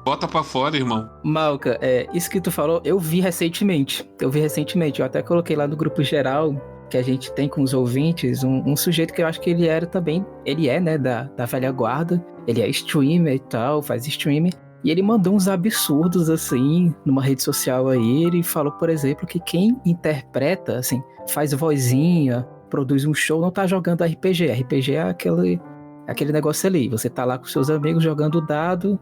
Bota pra fora, irmão. Malca, isso que tu falou, eu vi recentemente. Eu até coloquei lá no grupo geral que a gente tem com os ouvintes, um sujeito que eu acho que ele é, né, da velha guarda. Ele é streamer e tal, faz streaming. E ele mandou uns absurdos, assim, numa rede social aí. Ele falou, por exemplo, que quem interpreta, assim, faz vozinha, produz um show, não tá jogando RPG. RPG é aquele negócio ali. Você tá lá com seus amigos jogando dado,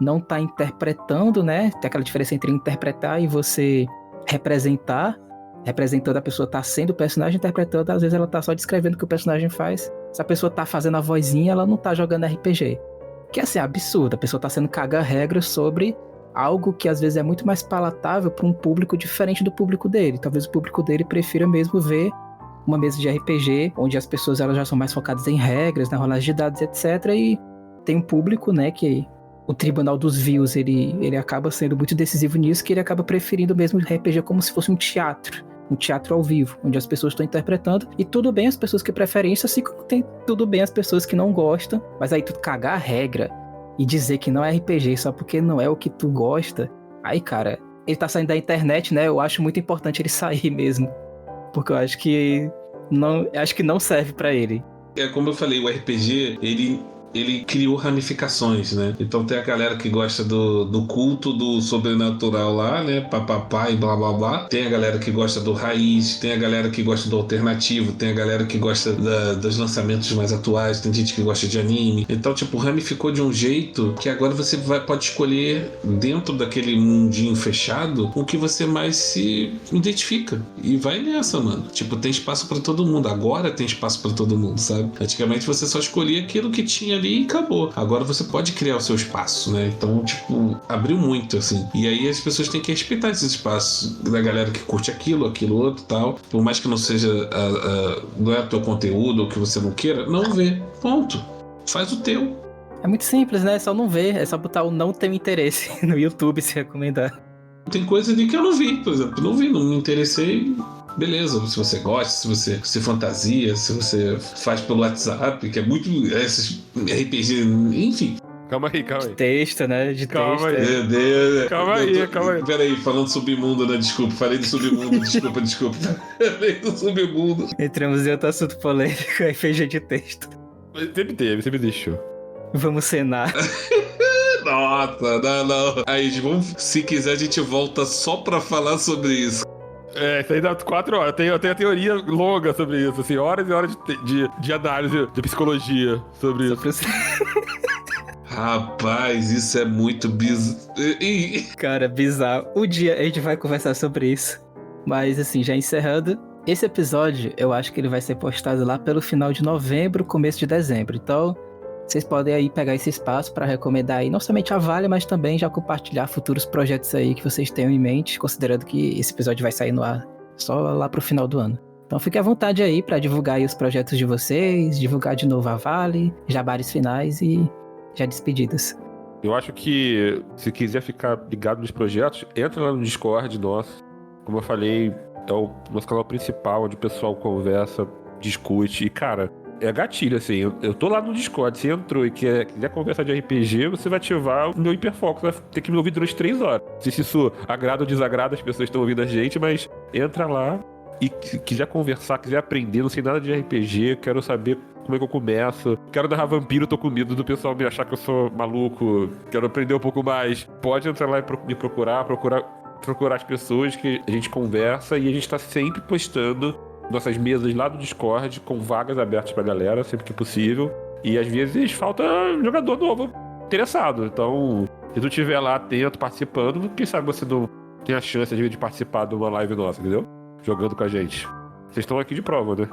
não tá interpretando, né? Tem aquela diferença entre interpretar e você representar. Representando, a pessoa tá sendo o personagem, interpretando, às vezes ela tá só descrevendo o que o personagem faz. Se a pessoa tá fazendo a vozinha, ela não tá jogando RPG. Que assim, é absurdo, a pessoa tá sendo caga-regra sobre algo que às vezes é muito mais palatável para um público diferente do público dele. Talvez o público dele prefira mesmo ver uma mesa de RPG, onde as pessoas elas já são mais focadas em regras, na rolagem de dados, etc. E tem um público, né, que o tribunal dos views, ele acaba sendo muito decisivo nisso, que ele acaba preferindo mesmo o RPG como se fosse um teatro ao vivo, onde as pessoas estão interpretando, e tudo bem as pessoas que preferem isso, assim como tem tudo bem as pessoas que não gostam, mas aí tu cagar a regra e dizer que não é RPG só porque não é o que tu gosta, aí, cara, ele tá saindo da internet, né, eu acho muito importante ele sair mesmo, porque eu acho que não serve pra ele. É como eu falei, o RPG, ele criou ramificações, né? Então tem a galera que gosta do culto do sobrenatural lá, né? Papapá e blá blá blá. Tem a galera que gosta do raiz, tem a galera que gosta do alternativo, tem a galera que gosta dos lançamentos mais atuais, tem gente que gosta de anime. Então, tipo, ramificou de um jeito que agora você pode escolher dentro daquele mundinho fechado o que você mais se identifica. E vai nessa, mano. Tipo, tem espaço pra todo mundo. Agora tem espaço pra todo mundo, sabe? Antigamente você só escolhia aquilo que tinha ali e acabou. Agora você pode criar o seu espaço, né? Então, tipo, abriu muito, assim. E aí as pessoas têm que respeitar esses espaços da galera que curte aquilo outro, tal. Por mais que não seja não é o teu conteúdo ou que você não queira, não vê. Ponto. Faz o teu. É muito simples, né? É só não ver, é só botar o não ter interesse no YouTube se recomendar. Tem coisa ali que eu não vi, por exemplo. Não me interessei. Beleza, se você gosta, se você se fantasia, se você faz pelo WhatsApp, que é muito esses RPG, enfim. Calma aí. De texto, né? Calma aí. Meu Deus. Calma aí. Peraí, falando submundo, né? Desculpa, falei do submundo, desculpa. Falei do submundo. Entramos em outro assunto polêmico, RPG de texto. Sempre deixou. Vamos cenar. Nossa, não. Aí, se quiser, a gente volta só pra falar sobre isso. Isso aí dá 4 horas. Eu tenho a teoria longa sobre isso, assim, horas e horas de análise de psicologia sobre isso. Rapaz, isso é muito bizarro. Cara, bizarro. Um dia a gente vai conversar sobre isso. Mas assim, já encerrando, esse episódio eu acho que ele vai ser postado lá pelo final de novembro, começo de dezembro. Então, vocês podem aí pegar esse espaço para recomendar aí não somente a Vale, mas também já compartilhar futuros projetos aí que vocês tenham em mente, considerando que esse episódio vai sair no ar só lá pro final do ano. Então fique à vontade aí para divulgar aí os projetos de vocês, divulgar de novo a Vale, jabares finais e já despedidas. Eu acho que se quiser ficar ligado nos projetos, entra lá no Discord nosso. Como eu falei, é o nosso canal principal, onde o pessoal conversa, discute. E, cara, é gatilho, assim. Eu tô lá no Discord. Se entrou e quiser conversar de RPG, você vai ativar o meu hiperfoco. Vai ter que me ouvir durante 3 horas. Não sei se isso agrada ou desagrada, as pessoas estão ouvindo a gente, mas entra lá e se quiser conversar, quiser aprender, não sei nada de RPG, quero saber como é que eu começo. Quero narrar vampiro, tô com medo do pessoal me achar que eu sou maluco. Quero aprender um pouco mais. Pode entrar lá e me procurar as pessoas que a gente conversa, e a gente tá sempre postando nossas mesas lá do Discord com vagas abertas pra galera, sempre que possível. E às vezes falta jogador novo interessado. Então, se tu estiver lá atento, participando, quem sabe você não tem a chance de participar de uma live nossa, entendeu? Jogando com a gente. Vocês estão aqui de prova, né?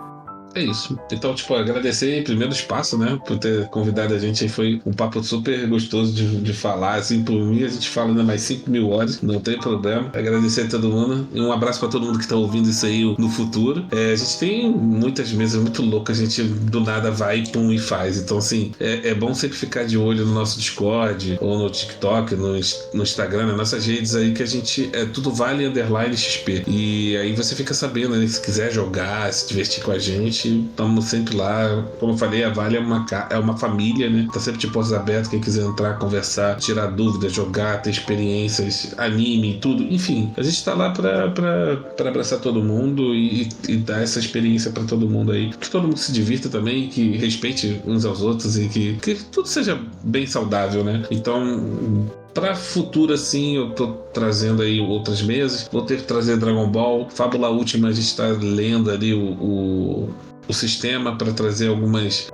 é isso. Então, tipo, agradecer primeiro o espaço, né? Por ter convidado a gente aí. Foi um papo super gostoso de falar. Assim, por mim, a gente fala ainda mais 5.000 horas. Não tem problema. Agradecer a todo mundo. E um abraço pra todo mundo que tá ouvindo isso aí no futuro. A gente tem muitas mesas muito loucas. A gente do nada vai, pum, e faz. Então, assim, é bom sempre ficar de olho no nosso Discord, ou no TikTok, no Instagram, nas nossas redes aí, que a gente tudo Vale_XP. E aí você fica sabendo, né? Se quiser jogar, se divertir com a gente, estamos sempre lá. Como eu falei, a Vale é uma família, né? Tá sempre de portas abertas. Quem quiser entrar, conversar, tirar dúvidas, jogar, ter experiências, anime, tudo. Enfim, a gente tá lá pra abraçar todo mundo e dar essa experiência pra todo mundo aí. Que todo mundo se divirta também, que respeite uns aos outros e que tudo seja bem saudável, né? Então, pra futuro, assim, eu tô trazendo aí outras mesas. Vou ter que trazer Dragon Ball. Fábula Última, a gente tá lendo ali o sistema para trazer algumas.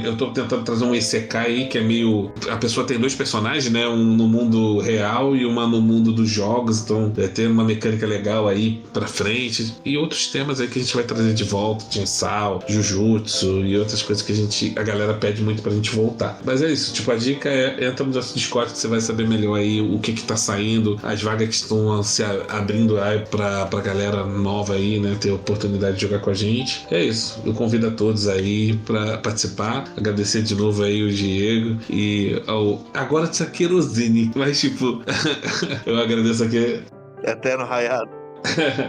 Eu tô tentando trazer um Isekai aí, que é meio. A pessoa tem 2 personagens, né? Um no mundo real e uma no mundo dos jogos. Então, ter uma mecânica legal aí pra frente. E outros temas aí que a gente vai trazer de volta: Jinsal, Jujutsu e outras coisas que a galera pede muito pra gente voltar. Mas é isso, tipo, a dica entra no nosso Discord que você vai saber melhor aí o que tá saindo, as vagas que estão se abrindo aí pra galera nova aí, né? Ter a oportunidade de jogar com a gente. É isso. Eu convido a todos aí pra participar. Agradecer de novo aí o Diego e agora tinha Querosene, mas tipo, eu agradeço aqui. Eterno Raiado.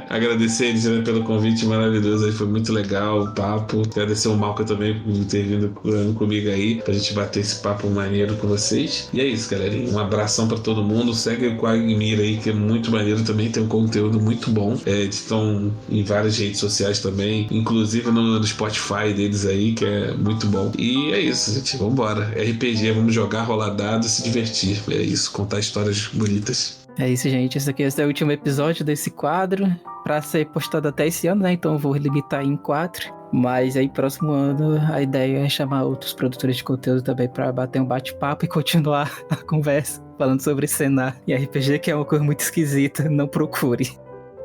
Agradecer eles, né, pelo convite maravilhoso aí, foi muito legal o papo. Agradecer o Malca também por ter vindo comigo aí pra gente bater esse papo maneiro com vocês. E é isso, galerinha. Um abração pra todo mundo. Segue o Quagmir aí, que é muito maneiro também, tem um conteúdo muito bom. Eles estão em várias redes sociais também, inclusive no Spotify deles aí, que é muito bom. E é isso, gente. Vambora. RPG, vamos jogar, rolar dados e se divertir. É isso, contar histórias bonitas. É isso, gente. Esse é o último episódio desse quadro. Pra ser postado até esse ano, né? Então eu vou limitar em 4. Mas aí, próximo ano, a ideia é chamar outros produtores de conteúdo também pra bater um bate-papo e continuar a conversa falando sobre cenário e RPG, que é uma coisa muito esquisita. Não procure.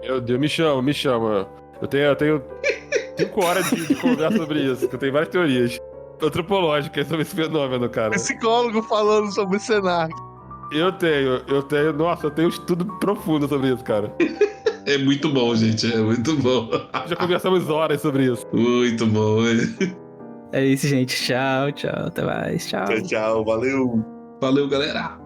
Meu Deus, me chama. Eu tenho 5 horas de conversa sobre isso, que eu tenho várias teorias antropológicas sobre esse fenômeno, cara. Psicólogo falando sobre cenário. Eu tenho, nossa, eu tenho um estudo profundo sobre isso, cara. É muito bom, gente, é muito bom. Já conversamos horas sobre isso. Muito bom. É isso, gente. Tchau, até mais. Tchau. Tchau, valeu. Valeu, galera.